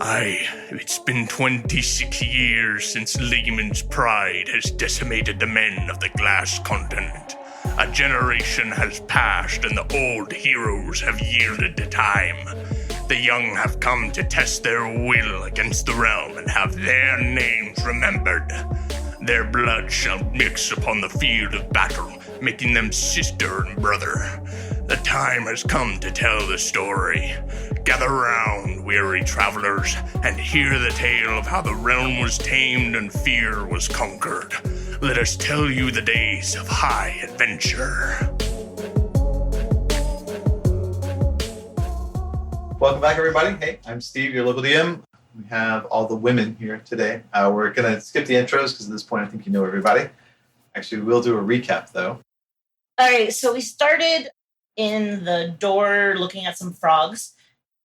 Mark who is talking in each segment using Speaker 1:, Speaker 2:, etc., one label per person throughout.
Speaker 1: Aye, it's been 26 years since Lehman's pride has decimated the men of the glass continent. A generation has passed and the old heroes have yielded to time. The young have come to test their will against the realm and have their names remembered. Their blood shall mix upon the field of battle, making them sister and brother. The time has come to tell the story. Gather round, weary travelers, and hear the tale of how the realm was tamed and fear was conquered. Let us tell you the days of high adventure.
Speaker 2: Welcome back, everybody. Hey, I'm Steve, your local DM. We have all the women here today. We're going to skip the intros because at this point I think you know everybody. Actually, we'll do a recap, though.
Speaker 3: All right, so we started in the door looking at some frogs.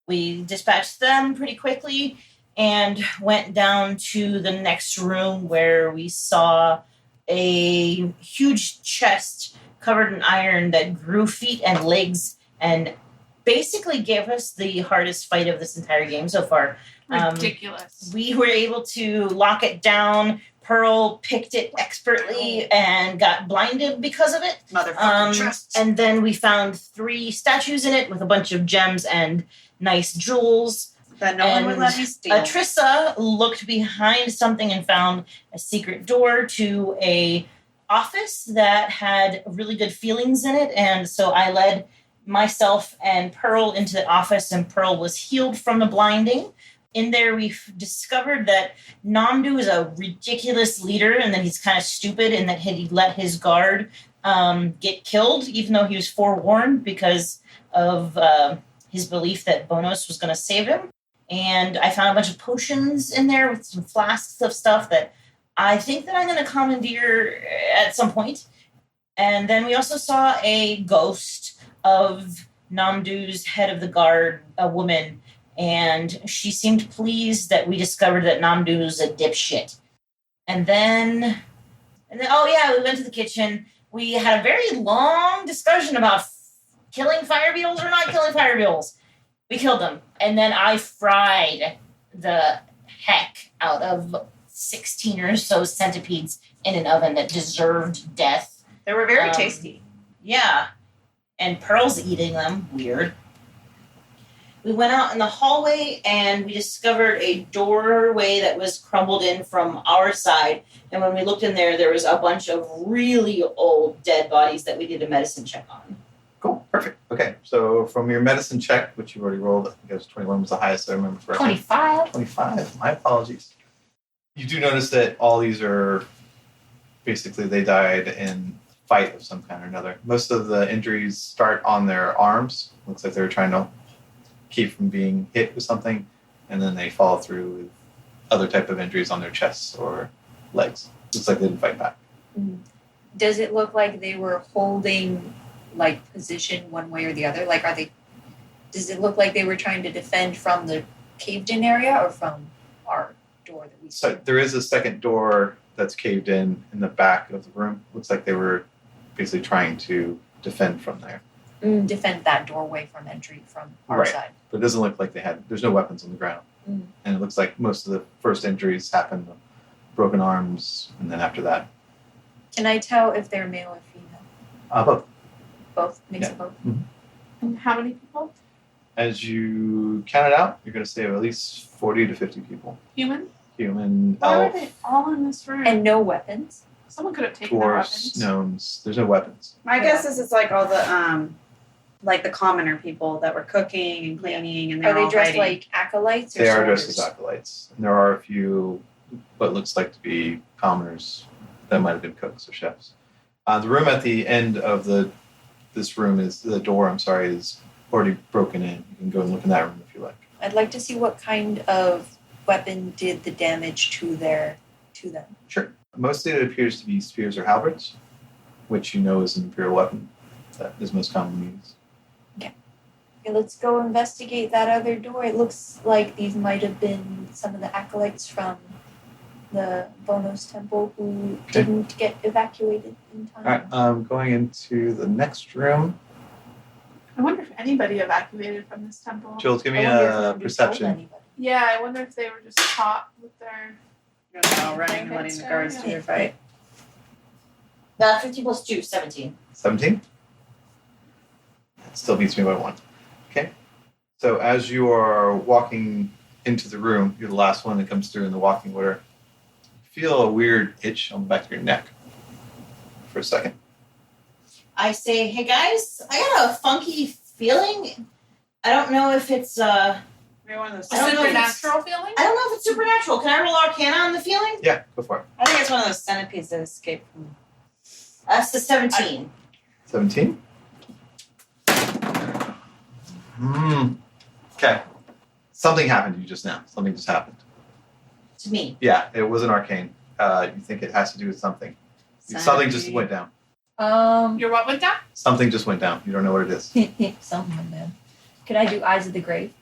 Speaker 3: We dispatched them pretty quickly and went down to the next room where we saw a huge chest covered in iron that grew feet and legs and basically gave us the hardest fight of this entire game so far.
Speaker 4: Ridiculous.
Speaker 3: We were able to lock it down. Pearl picked it expertly and got blinded because of it.
Speaker 4: Motherfucking chests.
Speaker 3: And then we found 3 statues in it with a bunch of gems and nice jewels.
Speaker 4: That no one would let me steal.
Speaker 3: Atrissa looked behind something and found a secret door to a office that had really good feelings in it. And so I led myself and Pearl into the office, and Pearl was healed from the blinding. In there, we've discovered that Namdu is a ridiculous leader and that he's kind of stupid and that he let his guard get killed, even though he was forewarned because of his belief that Bonos was going to save him. And I found a bunch of potions in there with some flasks of stuff that I think that I'm going to commandeer at some point. And then we also saw a ghost of Namdu's head of the guard, a woman, and she seemed pleased that we discovered that Namdu was a dipshit. And then, oh yeah, we went to the kitchen. We had a very long discussion about killing fire beetles or not killing fire beetles. We killed them. And then I fried the heck out of 16 or so centipedes in an oven that deserved death.
Speaker 4: They were very tasty.
Speaker 3: Yeah. And Pearl's eating them. Weird. We went out in the hallway and we discovered a doorway that was crumbled in from our side. And when we looked in there, there was a bunch of really old dead bodies that we did a medicine check on.
Speaker 2: Cool. Perfect. Okay. So from your medicine check, which you already rolled, I think it was 21 was the highest I remember correctly.
Speaker 3: 25.
Speaker 2: 25. My apologies. You do notice that all these are basically they died in fight of some kind or another. Most of the injuries start on their arms. Looks like they were trying to keep from being hit with something, and then they follow through with other type of injuries on their chests or legs. Looks like they didn't fight back.
Speaker 5: Does it look like they were holding position one way or the other? Does it look like they were trying to defend from the caved in area or from our door that we saw?
Speaker 2: So there is a second door that's caved in the back of the room. Looks like they were basically trying to defend from there.
Speaker 5: Defend that doorway from entry from our side.
Speaker 2: But it doesn't look like there's no weapons on the ground. And it looks like most of the first injuries happened, broken arms, and then after that.
Speaker 5: Can I tell if they're male or female?
Speaker 2: Both.
Speaker 5: Both? Mix of both?
Speaker 2: Mm-hmm.
Speaker 4: And how many people?
Speaker 2: As you count it out, you're going to say at least 40 to 50 people.
Speaker 4: Human?
Speaker 2: Human,
Speaker 4: Why
Speaker 2: elf,
Speaker 4: are they all in this room?
Speaker 5: And no weapons?
Speaker 4: Someone could have taken their
Speaker 2: dwarves,
Speaker 4: weapons.
Speaker 2: gnomes. There's no weapons.
Speaker 6: My guess is it's like all the the commoner people that were cooking and cleaning, and
Speaker 5: Are they
Speaker 6: all
Speaker 5: dressed
Speaker 6: hiding.
Speaker 5: like acolytes or
Speaker 2: They are
Speaker 5: soldiers?
Speaker 2: dressed as acolytes. And there are a few what looks like to be commoners that might have been cooks or chefs. The room at the end of this room is already broken in. You can go and look in that room if you like.
Speaker 5: I'd like to see what kind of weapon did the damage to them.
Speaker 2: Sure. Mostly it appears to be spears or halberds, which you know is an imperial weapon that is most commonly used.
Speaker 5: Okay, let's go investigate that other door. It looks like these might have been some of the acolytes from the Bonos temple who didn't get evacuated in time.
Speaker 2: All right. Going into the next room.
Speaker 4: I wonder if anybody evacuated from this temple.
Speaker 2: Jules, give me
Speaker 5: I wonder if
Speaker 2: a
Speaker 5: nobody told
Speaker 2: perception.
Speaker 5: anybody.
Speaker 4: Yeah, I wonder if they were just caught with their.
Speaker 6: Running and letting the guards do their fight.
Speaker 3: 15 plus 2, 17.
Speaker 2: 17? Still beats me by 1. Okay. So as you are walking into the room, you're the last one that comes through in the walking order. You feel a weird itch on the back of your neck for a second.
Speaker 3: I say, hey guys, I got a funky feeling. I don't know if it's
Speaker 6: Maybe one of those.
Speaker 3: I don't know if it's-
Speaker 4: Supernatural feeling?
Speaker 3: I don't know if it's supernatural. Can I roll Arcana on the feeling?
Speaker 2: Yeah, go for it.
Speaker 6: I think it's one of those centipedes that escaped from.
Speaker 3: That's the 17.
Speaker 2: 17? Okay. Something happened to you just now. Something just happened.
Speaker 3: To me.
Speaker 2: Yeah, it was an arcane. You think it has to do with something. Something just went down.
Speaker 4: Your what went down?
Speaker 2: Something just went down. You don't know what it is.
Speaker 5: Something like that. Could I do Eyes of the Grave?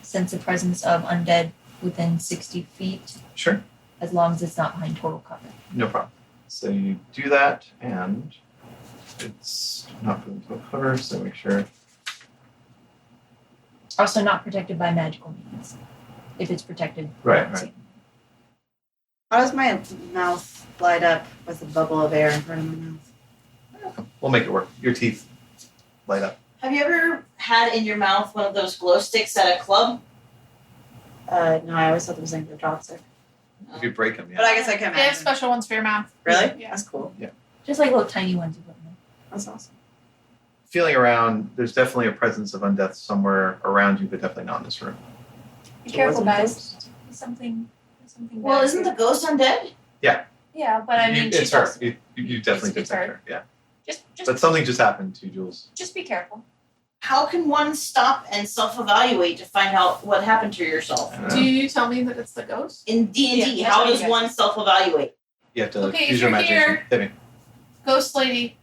Speaker 5: Sense the presence of undead within 60 feet,
Speaker 2: Sure.
Speaker 5: as long as it's not behind total cover.
Speaker 2: No problem. So you do that, and it's not put into a cover, so make sure.
Speaker 5: Also not protected by magical means. If it's protected.
Speaker 2: Right,
Speaker 5: by
Speaker 2: right.
Speaker 6: How does my mouth light up with a bubble of air in front of my mouth?
Speaker 2: We'll make it work. Your teeth light up.
Speaker 3: Have you ever had in your mouth one of those glow sticks at a club?
Speaker 6: No, I always thought it was toxic.
Speaker 2: If you break them,
Speaker 6: But
Speaker 2: yeah.
Speaker 6: I guess I can
Speaker 4: They have
Speaker 6: imagine.
Speaker 4: special ones for your mouth.
Speaker 6: Really?
Speaker 4: Yeah.
Speaker 6: That's cool.
Speaker 5: Just like little tiny ones you put in there.
Speaker 6: That's awesome.
Speaker 2: Feeling around, there's definitely a presence of undeath somewhere around you, but definitely not in this room.
Speaker 5: Be
Speaker 6: So
Speaker 5: careful,
Speaker 6: what's in
Speaker 5: guys. There's something
Speaker 3: Well,
Speaker 5: bad
Speaker 3: isn't
Speaker 5: here.
Speaker 3: the ghost undead?
Speaker 5: Yeah, but I mean,
Speaker 2: it's
Speaker 5: she's
Speaker 2: her.
Speaker 5: also-
Speaker 2: You definitely
Speaker 5: it's
Speaker 2: detect
Speaker 5: her.
Speaker 2: her. Yeah.
Speaker 5: Just
Speaker 2: But something just happened to you, Jules.
Speaker 5: just be careful.
Speaker 3: How can one stop and self-evaluate to find out what happened to yourself?
Speaker 2: I don't
Speaker 4: Do
Speaker 2: know.
Speaker 4: you tell me that it's the ghost?
Speaker 3: In D&D,
Speaker 5: Yeah, that's
Speaker 3: how
Speaker 5: what you
Speaker 3: does
Speaker 5: guys
Speaker 3: one self-evaluate?
Speaker 2: You have to
Speaker 4: Okay, if
Speaker 2: use your
Speaker 4: you're
Speaker 2: imagination.
Speaker 4: here-
Speaker 2: Hit me.
Speaker 4: Ghost lady.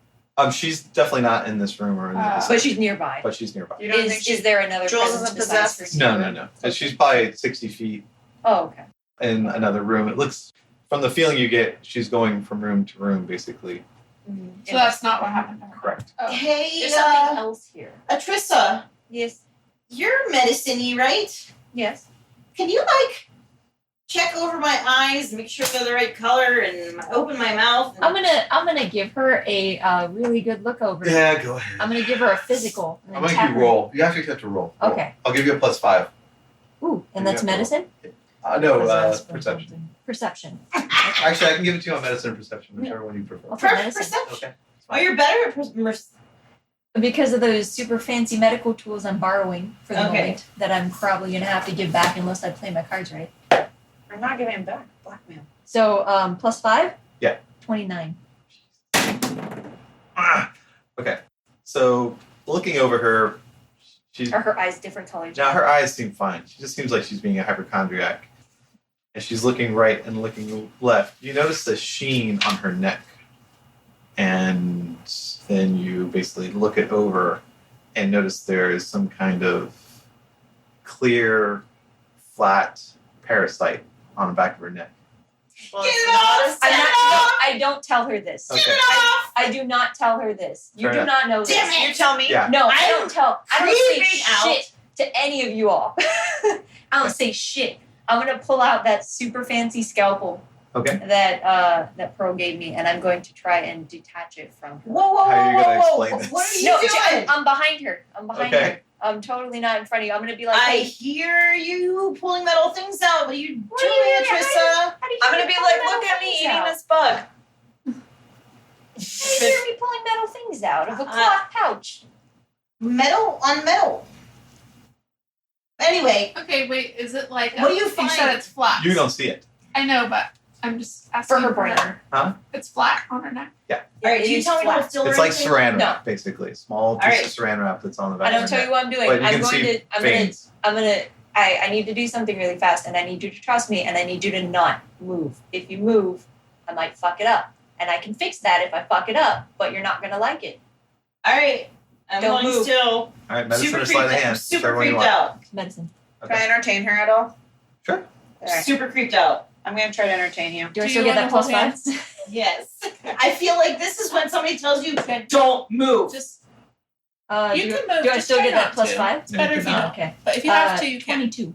Speaker 2: She's definitely not in this room or in this,
Speaker 5: But she's nearby.
Speaker 2: but she's nearby.
Speaker 6: You don't think
Speaker 5: Is
Speaker 6: she's
Speaker 5: there another
Speaker 6: Jules
Speaker 5: presence
Speaker 6: isn't
Speaker 5: besides
Speaker 6: possessed?
Speaker 5: her?
Speaker 2: No. And she's probably 60 feet
Speaker 5: Oh, okay.
Speaker 2: in another room. It looks, from the feeling you get, she's going from room to room, basically.
Speaker 4: So that's not what happened to her.
Speaker 2: Correct.
Speaker 4: Oh.
Speaker 3: Hey,
Speaker 5: There's something else here.
Speaker 3: Atrissa,
Speaker 5: Yes.
Speaker 3: you're medicine-y, right?
Speaker 5: Yes.
Speaker 3: Can you, check over my eyes, make sure they're the right color, and open my mouth? And...
Speaker 5: I'm gonna give her a really good look over.
Speaker 2: Yeah, go ahead.
Speaker 5: I'm gonna give her a physical. And
Speaker 2: I'm
Speaker 5: then
Speaker 2: gonna
Speaker 5: tap
Speaker 2: make you
Speaker 5: her.
Speaker 2: roll. You actually have to roll. Roll.
Speaker 5: Okay.
Speaker 2: I'll give you a +5.
Speaker 5: Ooh, and
Speaker 2: You
Speaker 5: that's
Speaker 2: have to roll.
Speaker 5: medicine.
Speaker 2: No,
Speaker 5: That's
Speaker 2: perception.
Speaker 5: Perception.
Speaker 2: Actually, I can give it to you on medicine and perception, whichever one you prefer.
Speaker 5: Okay. medicine.
Speaker 3: Perception.
Speaker 2: Okay.
Speaker 3: Oh, you're better at
Speaker 5: Because of those super fancy medical tools I'm borrowing for the
Speaker 3: Okay.
Speaker 5: moment that I'm probably gonna have to give back unless I play my cards right.
Speaker 6: I'm not giving him back. Blackmail.
Speaker 5: So +5.
Speaker 2: Yeah.
Speaker 5: 29.
Speaker 2: Okay. So looking over her, she's
Speaker 5: Are her eyes different colors?
Speaker 2: now her eyes seem fine. She just seems like she's being a hypochondriac. And she's looking right and looking left. You notice the sheen on her neck. And then you basically look it over and notice there is some kind of clear, flat parasite on the back of her neck.
Speaker 6: Well,
Speaker 3: Get
Speaker 6: it's
Speaker 3: it
Speaker 6: not
Speaker 3: off!
Speaker 6: a
Speaker 5: I'm
Speaker 3: Get
Speaker 5: not,
Speaker 3: it
Speaker 5: no,
Speaker 3: off!
Speaker 5: I don't tell her this.
Speaker 2: Okay.
Speaker 3: Get it off!
Speaker 5: I do not tell her this. You
Speaker 2: Fair
Speaker 5: do
Speaker 2: enough.
Speaker 5: not know this.
Speaker 3: Damn it!
Speaker 6: You tell me.
Speaker 2: Yeah.
Speaker 5: No, I
Speaker 3: I'm
Speaker 5: don't tell. I don't say
Speaker 3: creeping out.
Speaker 5: shit to any of you all. I don't say shit. I'm gonna pull out that super fancy scalpel
Speaker 2: Okay.
Speaker 5: that Pearl gave me, and I'm going to try and detach it from her.
Speaker 3: Whoa,
Speaker 2: How are you gonna
Speaker 3: whoa,
Speaker 2: explain this?
Speaker 3: What are you
Speaker 5: No,
Speaker 3: doing?
Speaker 5: I'm behind her. I'm behind
Speaker 2: Okay.
Speaker 5: her. I'm totally not in front of you. I'm gonna be like,
Speaker 3: I
Speaker 5: hey,
Speaker 3: hear you pulling metal things out. What are you
Speaker 5: What are
Speaker 3: doing,
Speaker 5: you doing?
Speaker 3: Atrissa?
Speaker 5: how do you
Speaker 6: I'm
Speaker 5: hear
Speaker 6: gonna
Speaker 5: me
Speaker 6: be
Speaker 5: pulling
Speaker 6: like,
Speaker 5: metal
Speaker 6: look at me
Speaker 5: things
Speaker 6: eating
Speaker 5: out?
Speaker 6: this bug.
Speaker 5: How do you hear me pulling metal things out of a cloth pouch?
Speaker 3: Metal on metal. Anyway,
Speaker 4: Okay, wait, is it like
Speaker 3: What do you
Speaker 4: You
Speaker 3: find?
Speaker 4: said it's flat.
Speaker 2: You don't see it.
Speaker 4: I know, but I'm just asking
Speaker 5: For her brain.
Speaker 2: Huh?
Speaker 4: It's flat on her neck.
Speaker 3: all right,
Speaker 5: It
Speaker 3: do you
Speaker 5: is
Speaker 3: tell me
Speaker 5: flat.
Speaker 3: what still
Speaker 2: It's like saran wrap, basically. A small piece
Speaker 3: Alright.
Speaker 2: of saran wrap that's on the back
Speaker 5: I
Speaker 2: of
Speaker 5: don't
Speaker 2: her
Speaker 5: tell
Speaker 2: neck.
Speaker 5: you what I'm doing.
Speaker 2: But you
Speaker 5: I'm
Speaker 2: can
Speaker 5: going
Speaker 2: see
Speaker 5: to.
Speaker 2: veins.
Speaker 5: I need to do something really fast, and I need you to trust me, and I need you to not move. If you move, I might fuck it up, and I can fix that if I fuck it up. But you're not gonna like it.
Speaker 3: All right, I'm
Speaker 5: Don't
Speaker 3: going
Speaker 5: move.
Speaker 3: still.
Speaker 2: All right, medicine
Speaker 3: Super
Speaker 2: or sleight of
Speaker 3: creeped,
Speaker 2: hand.
Speaker 3: super
Speaker 2: whichever one you
Speaker 3: creeped
Speaker 2: want.
Speaker 3: out.
Speaker 5: It's medicine.
Speaker 6: Can I entertain her at all?
Speaker 2: Sure.
Speaker 6: Alright.
Speaker 3: Super creeped out.
Speaker 6: I'm gonna try to entertain you.
Speaker 5: Do I
Speaker 4: Do
Speaker 5: still
Speaker 4: you
Speaker 5: get that
Speaker 4: wanna
Speaker 5: plus
Speaker 4: hold
Speaker 5: 5?
Speaker 3: Yes. I feel like this is when somebody tells you, don't move.
Speaker 4: Just
Speaker 5: Do
Speaker 4: You can move,
Speaker 5: Do I
Speaker 4: just
Speaker 5: still
Speaker 4: try
Speaker 5: get that
Speaker 4: not
Speaker 5: plus
Speaker 4: to.
Speaker 5: 5?
Speaker 4: It's better if you don't.
Speaker 5: Okay.
Speaker 4: But if you have to, you can.
Speaker 5: 22.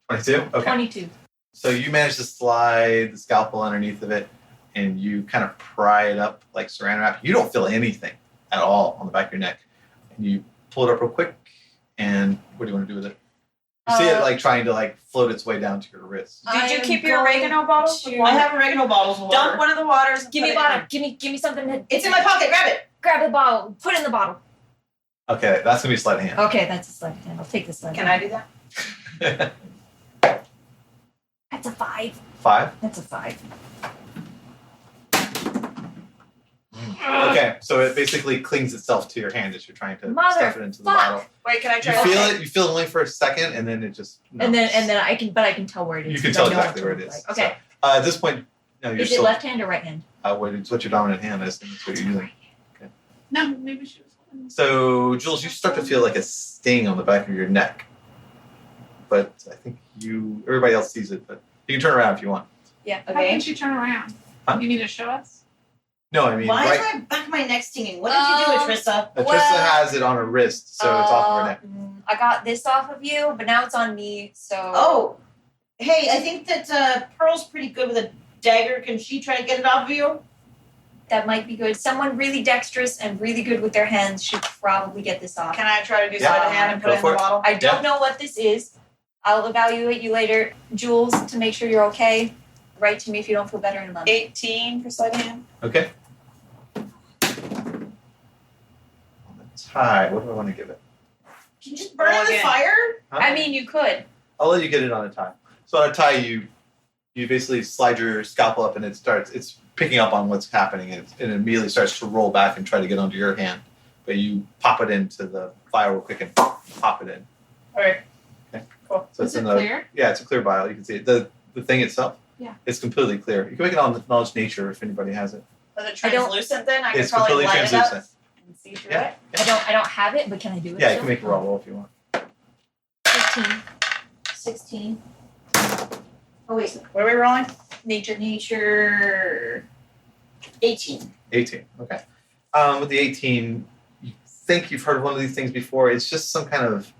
Speaker 2: 22? Okay.
Speaker 5: 22.
Speaker 2: So you manage to slide the scalpel underneath of it, and you kind of pry it up like saran wrap. You don't feel anything at all on the back of your neck. And you pull it up real quick, and what do you want to do with it? You see it like trying to like float its way down to your wrist.
Speaker 6: Did you
Speaker 5: I'm
Speaker 6: keep your
Speaker 5: going
Speaker 6: oregano bottle?
Speaker 5: to-
Speaker 3: I have oregano bottles of water.
Speaker 6: Dump one of the waters. And
Speaker 5: Give
Speaker 6: put
Speaker 5: me
Speaker 6: it
Speaker 5: bottle.
Speaker 6: in.
Speaker 5: Give me something to
Speaker 3: It's in my pocket. Grab it.
Speaker 5: grab the bottle. Put it in the bottle.
Speaker 2: Okay, that's gonna be sleight of hand.
Speaker 5: Okay, that's a sleight of hand. I'll take this sleight.
Speaker 6: Can I do that?
Speaker 5: That's a 5.
Speaker 2: 5.
Speaker 5: That's a 5.
Speaker 2: Okay, so it basically clings itself to your hand as you're trying to stuff it into the
Speaker 5: Motherfuck.
Speaker 2: bottle.
Speaker 6: Wait, can I
Speaker 2: You
Speaker 6: try
Speaker 2: feel
Speaker 6: that?
Speaker 2: it. You feel it only for a second, and then it just.
Speaker 5: And then I can tell where it is.
Speaker 2: You can
Speaker 5: 'cause
Speaker 2: tell
Speaker 5: I know
Speaker 2: exactly
Speaker 5: what
Speaker 2: where it
Speaker 5: looks
Speaker 2: is.
Speaker 5: like. Okay.
Speaker 2: So, at this point, no, you're
Speaker 5: Is
Speaker 2: still.
Speaker 5: it left hand or right hand?
Speaker 2: What's your dominant hand is, and that's what you're using.
Speaker 4: No, maybe she was holding.
Speaker 2: So, Jules, you start to feel like a sting on the back of your neck, but I think everybody else sees it. But you can turn around if you want.
Speaker 5: Yeah.
Speaker 4: How
Speaker 3: Okay.
Speaker 4: can she turn around?
Speaker 2: Huh?
Speaker 4: You need to show us?
Speaker 2: No, I mean
Speaker 3: Why
Speaker 2: right.
Speaker 3: is my back of my neck stinging? What did you do, Atrissa?
Speaker 2: Trista
Speaker 5: Well,
Speaker 2: has it on her wrist, so it's off of her neck.
Speaker 5: I got this off of you, but now it's on me. So.
Speaker 3: Oh, hey, I think that Pearl's pretty good with a dagger. Can she try to get it off of you?
Speaker 5: That might be good. Someone really dexterous and really good with their hands should probably get this off.
Speaker 6: Can I try to do
Speaker 2: Yeah.
Speaker 6: sleight of hand and put
Speaker 2: Go
Speaker 6: it in
Speaker 2: for
Speaker 6: the
Speaker 2: it.
Speaker 6: bottle?
Speaker 5: I don't know what this is. I'll evaluate you later. Jules, to make sure you're okay, write to me if you don't feel better in a month.
Speaker 6: 18 for sleight of hand.
Speaker 2: Okay. On the tie, what do I want to give it?
Speaker 3: Can you just burn it in the
Speaker 6: Again.
Speaker 3: fire?
Speaker 2: Huh?
Speaker 5: I mean, you could.
Speaker 2: I'll let you get it on a tie. So on a tie, you basically slide your scalpel up, and it's picking up on what's happening, and it immediately starts to roll back and try to get onto your hand. But you pop it into the fire real quick and pop it in.
Speaker 6: Alright.
Speaker 2: Okay.
Speaker 6: Cool.
Speaker 2: So
Speaker 4: Is
Speaker 2: it's
Speaker 4: it
Speaker 2: in
Speaker 4: clear?
Speaker 2: Yeah, it's a clear vial. You can see it. The thing itself.
Speaker 4: Yeah.
Speaker 2: It's completely clear. You can make it on Knowledge Nature if anybody has it.
Speaker 6: Was it
Speaker 5: I don't-
Speaker 6: translucent then? I could
Speaker 2: It's
Speaker 6: probably
Speaker 2: completely
Speaker 6: light it up
Speaker 2: translucent.
Speaker 6: and see through
Speaker 2: Yeah.
Speaker 6: it.
Speaker 5: I don't have it, but can I do it?
Speaker 2: Yeah, you
Speaker 5: still?
Speaker 2: can make a raw roll if you want.
Speaker 5: 15.
Speaker 3: 16. Oh, wait.
Speaker 6: What are we rolling?
Speaker 3: Nature. 18.
Speaker 2: 18. Okay. With the 18, you think you've heard of one of these things before. It's just some kind of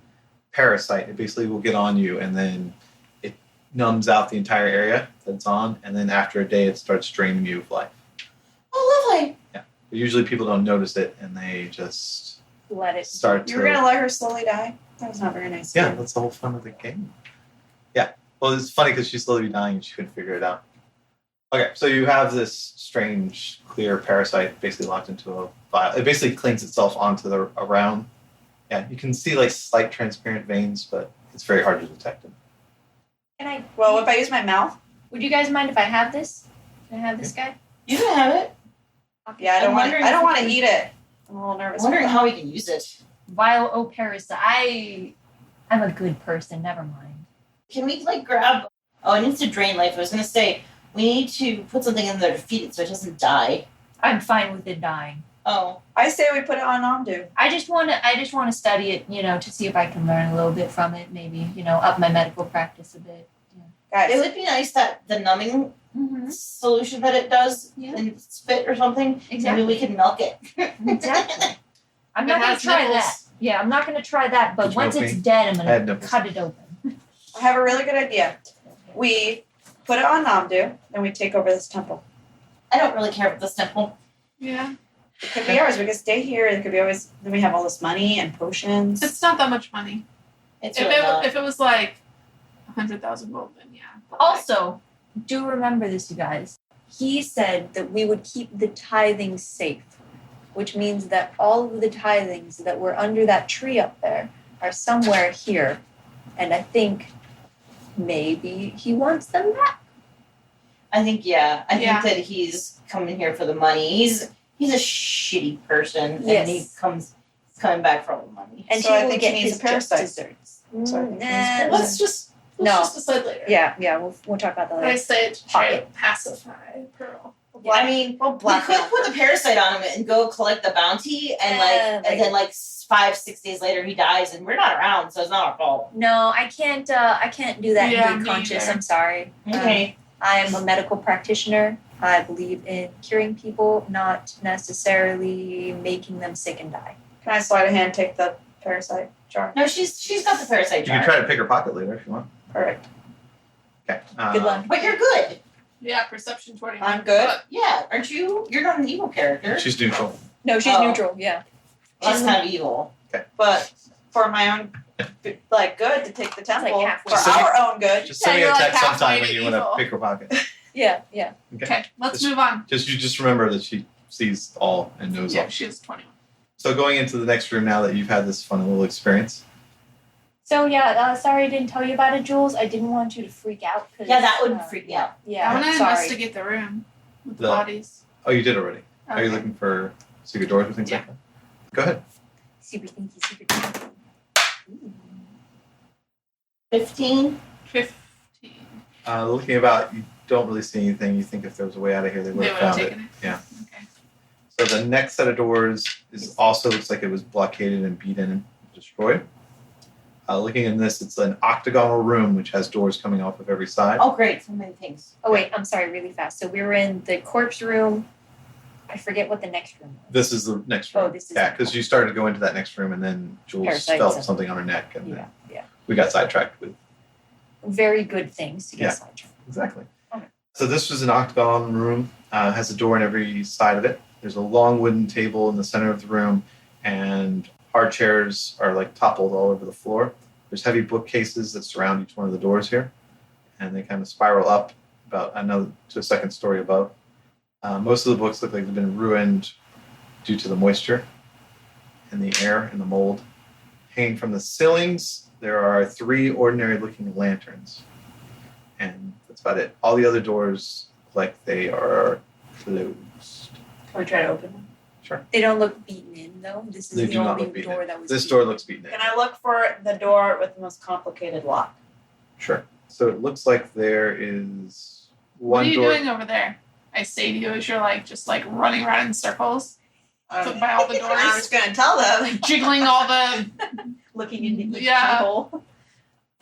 Speaker 2: parasite. It basically will get on you, and then it numbs out the entire area that it's on, and then after a day, it starts draining you of life.
Speaker 3: Oh, lovely.
Speaker 2: But usually people don't notice it, and they just
Speaker 5: Let it.
Speaker 2: start
Speaker 6: You
Speaker 2: to.
Speaker 6: were gonna let her slowly die? That was not very nice.
Speaker 2: Yeah, that's the whole fun of the game. Yeah. Well, it's funny because she's slowly dying and she couldn't figure it out. Okay, so you have this strange, clear parasite basically locked into a vial. It basically clings itself onto the around. Yeah, you can see like slight transparent veins, but it's very hard to detect it.
Speaker 5: Can I?
Speaker 6: Well, if I use my mouth?
Speaker 5: Would you guys mind if I have this? Can I have this guy?
Speaker 3: You can have it.
Speaker 6: Yeah, I don't
Speaker 3: I'm
Speaker 6: want.
Speaker 3: wondering
Speaker 6: I don't
Speaker 3: if we
Speaker 6: want to
Speaker 3: can-
Speaker 6: eat it. I'm a little nervous.
Speaker 3: I'm wondering how we can use it.
Speaker 5: Vile O parasite. I'm a good person. Never mind.
Speaker 3: Can we like grab? Oh, it needs to drain life. I was gonna say we need to put something in there to feed it so it doesn't die.
Speaker 5: I'm fine with it dying.
Speaker 3: Oh,
Speaker 6: I say we put it on Namdu.
Speaker 5: I just want to study it, to see if I can learn a little bit from it. Maybe, up my medical practice a bit.
Speaker 6: Guys,
Speaker 3: it would be nice that the numbing
Speaker 5: Mm-hmm.
Speaker 3: solution that it does
Speaker 5: Yeah.
Speaker 3: in spit or something.
Speaker 5: Exactly.
Speaker 3: Maybe we could milk it.
Speaker 5: Exactly. I'm
Speaker 4: It
Speaker 5: not gonna
Speaker 4: has
Speaker 5: try
Speaker 4: nipples.
Speaker 5: that. Yeah, I'm not gonna try that. But
Speaker 2: Could you
Speaker 5: once
Speaker 2: milk
Speaker 5: it's
Speaker 2: me?
Speaker 5: dead, I'm
Speaker 2: I had
Speaker 5: gonna
Speaker 2: nipples.
Speaker 5: cut it open.
Speaker 6: I have a really good idea. We put it on Namdu, and we take over this temple.
Speaker 3: I don't really care about this temple.
Speaker 4: Yeah.
Speaker 6: It could be ours. We could stay here. It could be always. Then we have all this money and potions.
Speaker 4: It's not that much money.
Speaker 3: It's
Speaker 4: If
Speaker 3: really
Speaker 4: it,
Speaker 3: not.
Speaker 4: if it was like 100,000 gold, then yeah. But
Speaker 5: Also, do remember this, you guys. He said that we would keep the tithings safe, which means that all of the tithings that were under that tree up there are somewhere here. And I think maybe he wants them back.
Speaker 3: I think
Speaker 4: Yeah.
Speaker 3: think that he's coming here for the money. He's a shitty person,
Speaker 5: Yes.
Speaker 3: and he's coming back for all the money.
Speaker 5: And
Speaker 6: So
Speaker 5: he
Speaker 6: I
Speaker 5: will
Speaker 6: think
Speaker 5: get
Speaker 6: he needs
Speaker 5: his
Speaker 6: a parasite.
Speaker 5: desserts.
Speaker 6: So I think he needs a
Speaker 5: Nah.
Speaker 6: parasite.
Speaker 4: let's just decide later.
Speaker 5: Yeah, we'll talk about that
Speaker 4: I
Speaker 5: later.
Speaker 4: say to try to pacify Pearl.
Speaker 3: I mean, we could put the parasite on him and go collect the bounty, and
Speaker 5: Yeah,
Speaker 3: and then 5-6 days later he dies, and we're not around, so it's not our fault.
Speaker 5: No, I can't do that
Speaker 4: Yeah,
Speaker 5: in good
Speaker 4: me
Speaker 5: conscience.
Speaker 4: either.
Speaker 5: I'm sorry.
Speaker 3: Okay.
Speaker 5: I am a medical practitioner. I believe in curing people, not necessarily making them sick and die.
Speaker 6: Can I sleight of hand take the parasite jar?
Speaker 3: No, she's got the parasite
Speaker 2: You can
Speaker 3: jar.
Speaker 2: try to pick her pocket later if you want.
Speaker 6: Perfect.
Speaker 2: Okay.
Speaker 5: Good luck.
Speaker 3: But you're good.
Speaker 4: Yeah, perception 20.
Speaker 6: I'm good.
Speaker 3: Yeah, aren't you? You're not an evil character.
Speaker 2: She's neutral.
Speaker 5: No, she's
Speaker 3: Oh.
Speaker 5: neutral. Yeah.
Speaker 3: She's kind of evil.
Speaker 6: But for my own, like, good to take the
Speaker 5: like
Speaker 6: temple
Speaker 5: halfway.
Speaker 6: for our own good.
Speaker 2: Just send me
Speaker 4: you're
Speaker 2: a
Speaker 4: like
Speaker 2: text
Speaker 4: halfway
Speaker 2: sometime
Speaker 4: to
Speaker 2: when you want to
Speaker 4: evil.
Speaker 2: pick her pocket.
Speaker 5: Yeah. Yeah.
Speaker 4: Okay, let's
Speaker 2: Just-
Speaker 4: move on.
Speaker 2: Just remember that she sees all and knows
Speaker 4: Yeah,
Speaker 2: all.
Speaker 4: she has 21.
Speaker 2: So going into the next room now that you've had this fun little experience.
Speaker 5: So yeah, sorry I didn't tell you about it, Jules. I didn't want you to freak out. Cause,
Speaker 3: Yeah, that would freak me out.
Speaker 5: Yeah.
Speaker 4: I want to
Speaker 5: sorry.
Speaker 4: investigate the room with the
Speaker 2: The-
Speaker 4: bodies.
Speaker 2: Oh, you did already. Are you
Speaker 4: Okay.
Speaker 2: looking for secret doors or things like that? Go ahead.
Speaker 5: Super thinky, super thinky. Ooh.
Speaker 3: 15.
Speaker 4: 15.
Speaker 2: Looking about, you don't really see anything. You think if there was a way out of here, they would
Speaker 4: They
Speaker 2: have
Speaker 4: would have
Speaker 2: found it.
Speaker 4: taken it.
Speaker 2: Yeah.
Speaker 4: Okay.
Speaker 2: So the next set of doors is also looks like it was blockaded and beaten and destroyed. Looking in this, it's an octagonal room which has doors coming off of every side.
Speaker 3: Oh, great. So many things.
Speaker 5: Oh wait, I'm sorry, really fast. So we were in the corpse room. I forget what the next room was.
Speaker 2: This is the next room.
Speaker 5: Oh, this is
Speaker 2: yeah, because you started to go into that next room and then Jules
Speaker 5: Parasites
Speaker 2: felt
Speaker 5: and-
Speaker 2: something on her neck and
Speaker 5: Yeah,
Speaker 2: then
Speaker 5: yeah.
Speaker 2: we got sidetracked with
Speaker 5: Very good things to get
Speaker 2: Yeah.
Speaker 5: sidetracked.
Speaker 2: exactly.
Speaker 5: Okay.
Speaker 2: So this was an octagon room. Has a door on every side of it. There's a long wooden table in the center of the room, and hard chairs are like toppled all over the floor. There's heavy bookcases that surround each one of the doors here, and they kind of spiral up about another to a second story above. Most of the books look like they've been ruined due to the moisture in the air and the mold. Hanging from the ceilings, there are 3 ordinary-looking lanterns, and that's about it. All the other doors look like they are closed.
Speaker 6: Can we try to open them?
Speaker 2: Sure.
Speaker 5: They don't look beaten in though. This is
Speaker 2: They
Speaker 5: the
Speaker 2: do not
Speaker 5: only
Speaker 2: look beaten
Speaker 5: door
Speaker 2: in.
Speaker 5: that was
Speaker 2: This
Speaker 5: beaten
Speaker 2: door
Speaker 5: in.
Speaker 2: looks beaten in.
Speaker 6: Can I look for the door with the most complicated lock?
Speaker 2: Sure. So it looks like there is
Speaker 4: What
Speaker 2: one
Speaker 4: are you
Speaker 2: door.
Speaker 4: doing over there? I say to you as you're like just like running around in circles
Speaker 6: Um,
Speaker 4: by all the
Speaker 6: I'm
Speaker 4: doors,
Speaker 6: just gonna tell them.
Speaker 4: like jiggling all the.
Speaker 6: Looking into each
Speaker 4: Yeah.
Speaker 6: hole.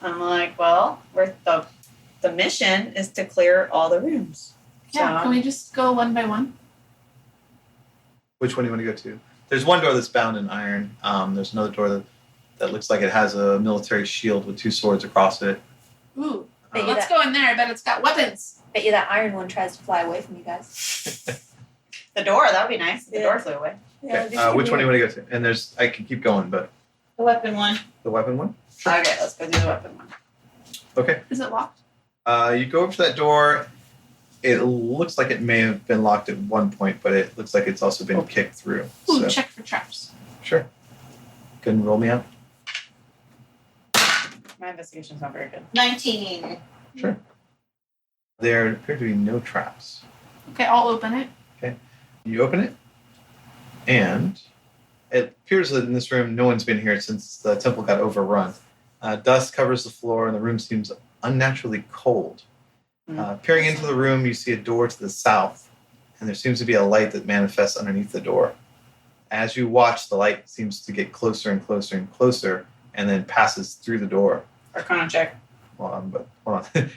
Speaker 6: I'm like, well, the mission is to clear all the rooms.
Speaker 4: Yeah,
Speaker 6: So-
Speaker 4: can we just go one by one?
Speaker 2: Which one do you want to go to? There's one door that's bound in iron. There's another door that looks like it has a military shield with 2 swords across it.
Speaker 4: Ooh,
Speaker 5: But yeah,
Speaker 4: let's go in there. I bet it's got weapons.
Speaker 5: Bet you that iron one tries to fly away from you guys.
Speaker 6: The door, that would be nice if the
Speaker 5: Yeah.
Speaker 6: door flew away.
Speaker 5: Yeah,
Speaker 2: Okay. Which one do you want to go to? And there's I can keep going, but
Speaker 3: The weapon one.
Speaker 2: the weapon one.
Speaker 6: Okay, let's go do the weapon one.
Speaker 2: Okay.
Speaker 4: Is it locked?
Speaker 2: You go up to that door. It looks like it may have been locked at one point, but it looks like it's also been kicked through.
Speaker 4: Ooh,
Speaker 2: So
Speaker 4: check for traps.
Speaker 2: sure. Go ahead and roll me out.
Speaker 6: My investigation's not very good.
Speaker 3: 19.
Speaker 2: There appear to be no traps.
Speaker 4: Okay, I'll open it.
Speaker 2: You open it, and it appears that in this room no one's been here since the temple got overrun. Dust covers the floor, and the room seems unnaturally cold. Peering into the room, you see a door to the south, and there seems to be a light that manifests underneath the door. As you watch, the light seems to get closer and closer and closer, and then passes through the door.
Speaker 6: Arcana check.
Speaker 2: Hold on.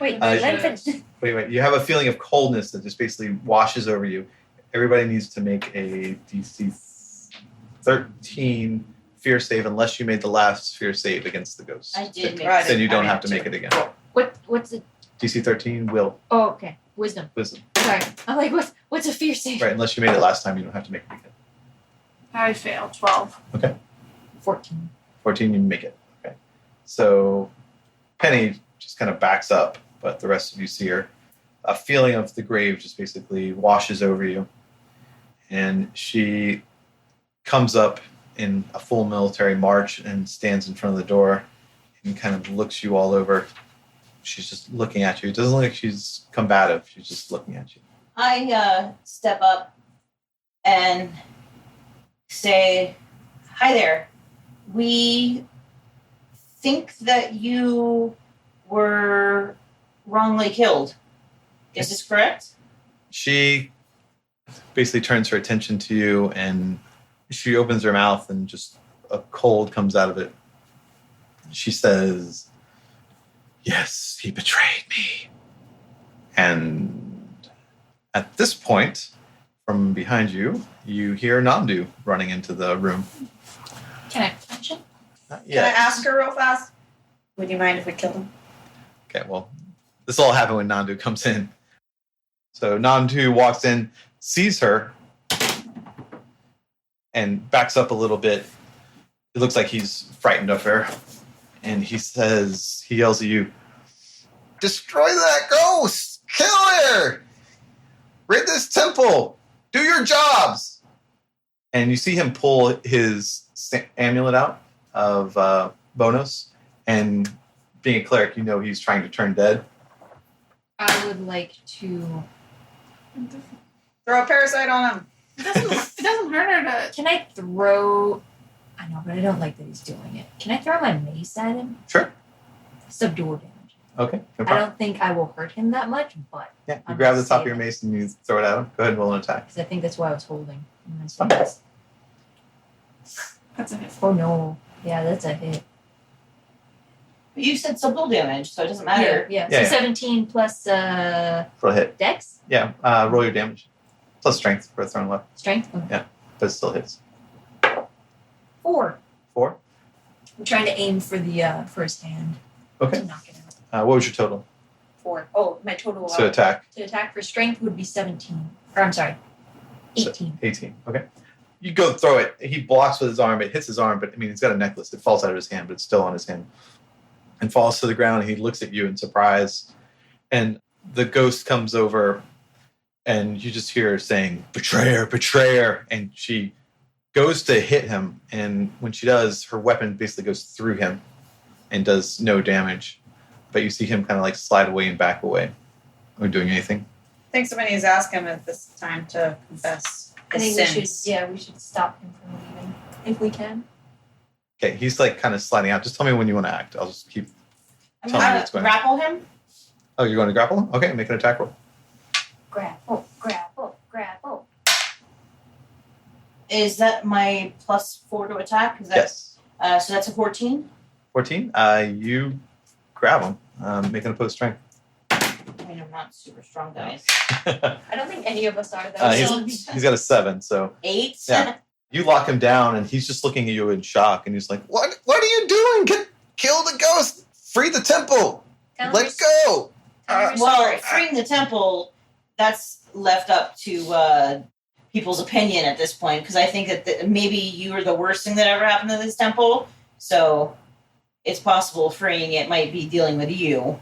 Speaker 5: Wait,
Speaker 2: Uh,
Speaker 5: let me
Speaker 2: Wait. You have a feeling of coldness that just basically washes over you. Everybody needs to make a DC 13 fear save unless you made the last fear save against the ghost.
Speaker 3: I did make
Speaker 6: Right.
Speaker 2: Then you don't
Speaker 6: I
Speaker 2: have to
Speaker 6: did
Speaker 2: make
Speaker 6: too.
Speaker 2: it again.
Speaker 5: What's the
Speaker 2: DC 13 will.
Speaker 5: Oh, okay. Wisdom.
Speaker 2: Wisdom.
Speaker 5: Sorry. I'm like, what's a fear save?
Speaker 2: Right, unless you made it last time, you don't have to make it again.
Speaker 4: I failed. 12.
Speaker 5: 14.
Speaker 2: 14, you make it. Okay. So Penny just kind of backs up, but the rest of you see her. A feeling of the grave just basically washes over you. And she comes up in a full military march and stands in front of the door and kind of looks you all over. She's just looking at you. It doesn't look like she's combative. She's just looking at you.
Speaker 3: I step up and say, "Hi there. We think that you were wrongly killed. Is this correct?"
Speaker 2: She basically turns her attention to you and she opens her mouth and just a cold comes out of it. She says, "Yes, he betrayed me." And at this point, from behind you, you hear Nandu running into the room.
Speaker 5: Can I punch him?
Speaker 2: Not
Speaker 6: Can I
Speaker 2: yet.
Speaker 6: ask her real fast? Would you mind if we killed him?
Speaker 2: Okay, well, This all happened when Nandu comes in. So Nandu walks in, sees her, and backs up a little bit. It looks like he's frightened of her. And he yells at you, "Destroy that ghost! Kill her! Rid this temple! Do your jobs!" And you see him pull his amulet out of Bonos. And being a cleric, you know he's trying to turn dead.
Speaker 5: I would like to.
Speaker 6: Throw a parasite on him.
Speaker 4: It doesn't hurt her to.
Speaker 5: Can I throw? I know, but I don't like that he's doing it. Can I throw my mace at him?
Speaker 2: Sure.
Speaker 5: Subdue damage.
Speaker 2: Okay. No
Speaker 5: I
Speaker 2: problem.
Speaker 5: don't think I will hurt him that much, but
Speaker 2: Yeah, you
Speaker 5: I'm
Speaker 2: grab the
Speaker 5: just
Speaker 2: top of your
Speaker 5: saving.
Speaker 2: mace and you throw it at him. Go ahead and roll an attack.
Speaker 5: because I think that's why I was holding. I'm gonna say
Speaker 2: Fine.
Speaker 5: this.
Speaker 4: That's a hit.
Speaker 5: Oh no! Yeah, that's a hit.
Speaker 3: But you said subtle damage, so it doesn't matter.
Speaker 5: Yeah.
Speaker 2: Yeah,
Speaker 5: So
Speaker 2: yeah.
Speaker 5: 17 plus
Speaker 2: For a hit.
Speaker 5: Dex,
Speaker 2: Yeah, roll your damage. Plus strength for a thrown weapon,
Speaker 5: strength. Okay.
Speaker 2: Yeah. but it still hits.
Speaker 5: 4.
Speaker 2: 4.
Speaker 5: I'm trying to aim for the for his hand.
Speaker 2: Okay.
Speaker 5: To knock it out.
Speaker 2: What was your total?
Speaker 5: 4. Oh, my total
Speaker 2: So attack.
Speaker 5: to attack for strength would be 17. Or I'm sorry, 18.
Speaker 2: 18. Okay. You go throw it. He blocks with his arm. It hits his arm, but I mean, he's got a necklace. It falls out of his hand, but it's still on his hand. And falls to the ground. He looks at you in surprise. And the ghost comes over, and you just hear her saying, "Betrayer, betrayer." And she goes to hit him. And when she does, her weapon basically goes through him and does no damage. But you see him kind of like slide away and back away. Are we doing anything?
Speaker 6: I think somebody needs to ask him at this time to confess
Speaker 5: I
Speaker 6: his
Speaker 5: think
Speaker 6: sins.
Speaker 5: we should stop him from leaving if we can.
Speaker 2: Okay, he's like kind of sliding out. Just tell me when you want to act. I'll just keep.
Speaker 3: I'm
Speaker 2: Tell me
Speaker 3: gonna
Speaker 2: what's going on.
Speaker 3: grapple him.
Speaker 2: Oh, you're going to grapple him? Okay, make an attack roll.
Speaker 5: Grapple, grapple, grapple.
Speaker 3: Is that my +4 to attack? Is that,
Speaker 2: Yes.
Speaker 3: So that's a 14.
Speaker 2: 14. You grab him. Make an opposed strength.
Speaker 3: I mean, I'm not super strong, guys.
Speaker 5: I don't think any of us are though.
Speaker 2: He's got a 7, so
Speaker 3: 8.
Speaker 2: Yeah. you lock him down, and he's just looking at you in shock, and he's like, "What are you doing? Kill the ghost! Free the temple!
Speaker 5: Tell
Speaker 2: Let
Speaker 5: him
Speaker 2: go!"
Speaker 5: we're
Speaker 3: Well,
Speaker 5: sorry.
Speaker 3: freeing the temple, that's left up to people's opinion at this point, because I think that maybe you were the worst thing that ever happened to this temple. So it's possible freeing it might be dealing with you.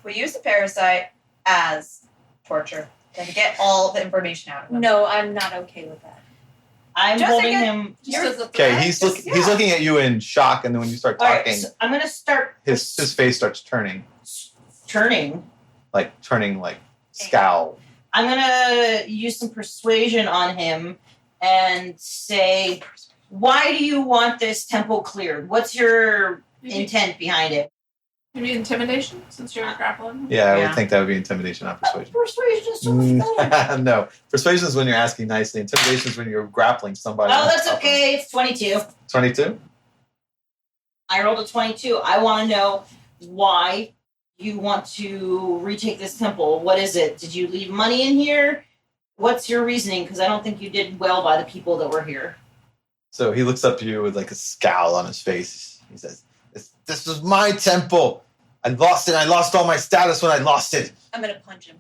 Speaker 6: We use the parasite as torture and get all the information out of him.
Speaker 5: No, I'm not okay with that.
Speaker 3: I'm
Speaker 6: Just
Speaker 3: holding
Speaker 6: like a-
Speaker 3: him.
Speaker 4: Just as a
Speaker 2: Okay,
Speaker 4: threat.
Speaker 2: he's looking at you in shock, and then when you start
Speaker 3: All right,
Speaker 2: talking,
Speaker 3: so I'm going to start
Speaker 2: his face starts turning
Speaker 3: turning.
Speaker 2: like scowl.
Speaker 3: I'm going to use some persuasion on him and say, why do you want this temple cleared? What's your
Speaker 4: Maybe,
Speaker 3: intent behind it?
Speaker 4: maybe intimidation since you're grappling.
Speaker 2: Yeah, I
Speaker 6: Yeah.
Speaker 2: would think that would be intimidation, not persuasion.
Speaker 3: Persuasion is so much better.
Speaker 2: No, persuasion is when you're asking nicely. Intimidation is when you're grappling somebody.
Speaker 3: Oh, that's okay. It's 22.
Speaker 2: 22.
Speaker 3: I rolled a 22. I want to know why you want to retake this temple. What is it? Did you leave money in here? What's your reasoning? Because I don't think you did well by the people that were here.
Speaker 2: So he looks up to you with like a scowl on his face. He says, "This was my temple. I lost it. I lost all my status when I lost it."
Speaker 5: I'm gonna punch him.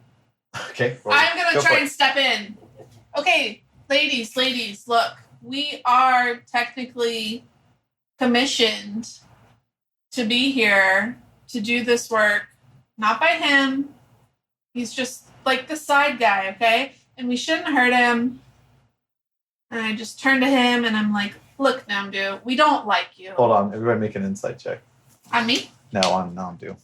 Speaker 2: Okay. roll.
Speaker 4: I'm gonna
Speaker 2: Go for
Speaker 4: try
Speaker 2: it.
Speaker 4: and step in. Okay, ladies, look, we are technically commissioned to be here to do this work, not by him. He's just like the side guy, okay? And we shouldn't hurt him. And I just turn to him and I'm like, "Look, Namdu, we don't like you."
Speaker 2: Hold on. Everybody make an insight check.
Speaker 4: On me?
Speaker 2: No, on Namdu.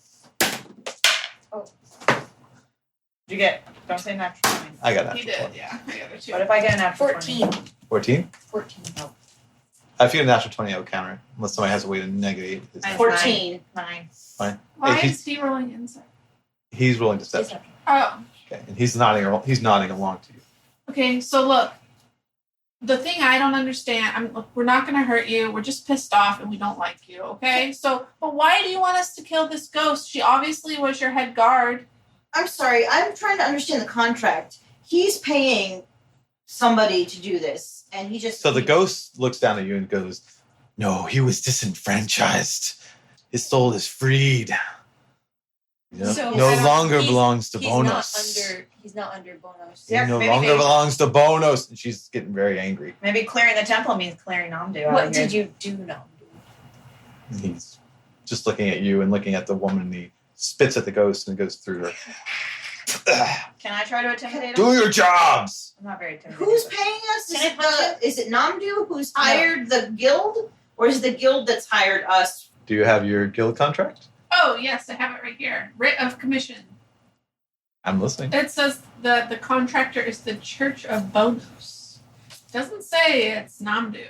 Speaker 6: You get, don't say natural 20.
Speaker 2: I got that.
Speaker 4: He did, yeah. I got it too.
Speaker 6: What if I get a natural
Speaker 5: 14.
Speaker 2: 14?
Speaker 5: 14. Oh.
Speaker 2: If you get a natural 20, I would counter it. Unless somebody has a way to negate his
Speaker 6: Nice.
Speaker 3: 14.
Speaker 6: 9.
Speaker 4: Why
Speaker 2: Hey,
Speaker 4: is he rolling inside?
Speaker 2: He's rolling deception.
Speaker 4: Oh.
Speaker 2: Okay. And he's nodding along to you.
Speaker 4: Okay, so look, the thing I don't understand, look, we're not going to hurt you. We're just pissed off and we don't like you, okay? So, but why do you want us to kill this ghost? She obviously was your head guard.
Speaker 3: I'm sorry. I'm trying to understand the contract. He's paying somebody to do this, and he just...
Speaker 2: So the ghost looks down at you and goes, "No, he was disenfranchised. His soul is freed.
Speaker 5: So
Speaker 2: no
Speaker 5: I don't-
Speaker 2: longer
Speaker 5: he's-
Speaker 2: belongs to
Speaker 5: he's
Speaker 2: Bonos.
Speaker 5: He's not under Bonos.
Speaker 6: Yeah,
Speaker 2: He no
Speaker 6: maybe
Speaker 2: longer
Speaker 6: they-
Speaker 2: belongs to Bonos. And she's getting very angry.
Speaker 6: Maybe clearing the temple means clearing Namdu.
Speaker 5: What did you do now?
Speaker 2: And he's just looking at you and looking at the woman, and he spits at the ghost and it goes through her.
Speaker 6: Can I try to intimidate him?
Speaker 2: Do your jobs!
Speaker 6: I'm not very intimidated.
Speaker 3: Who's paying us? Is
Speaker 6: Can I
Speaker 3: it
Speaker 6: punch
Speaker 3: is it Namdu who's hired the guild, or is it the guild that's hired us?
Speaker 2: Do you have your guild contract?
Speaker 4: Oh, yes, I have it right here. Writ of commission.
Speaker 2: I'm listening.
Speaker 4: It says the contractor is the Church of Bonos. Doesn't say it's Namdu.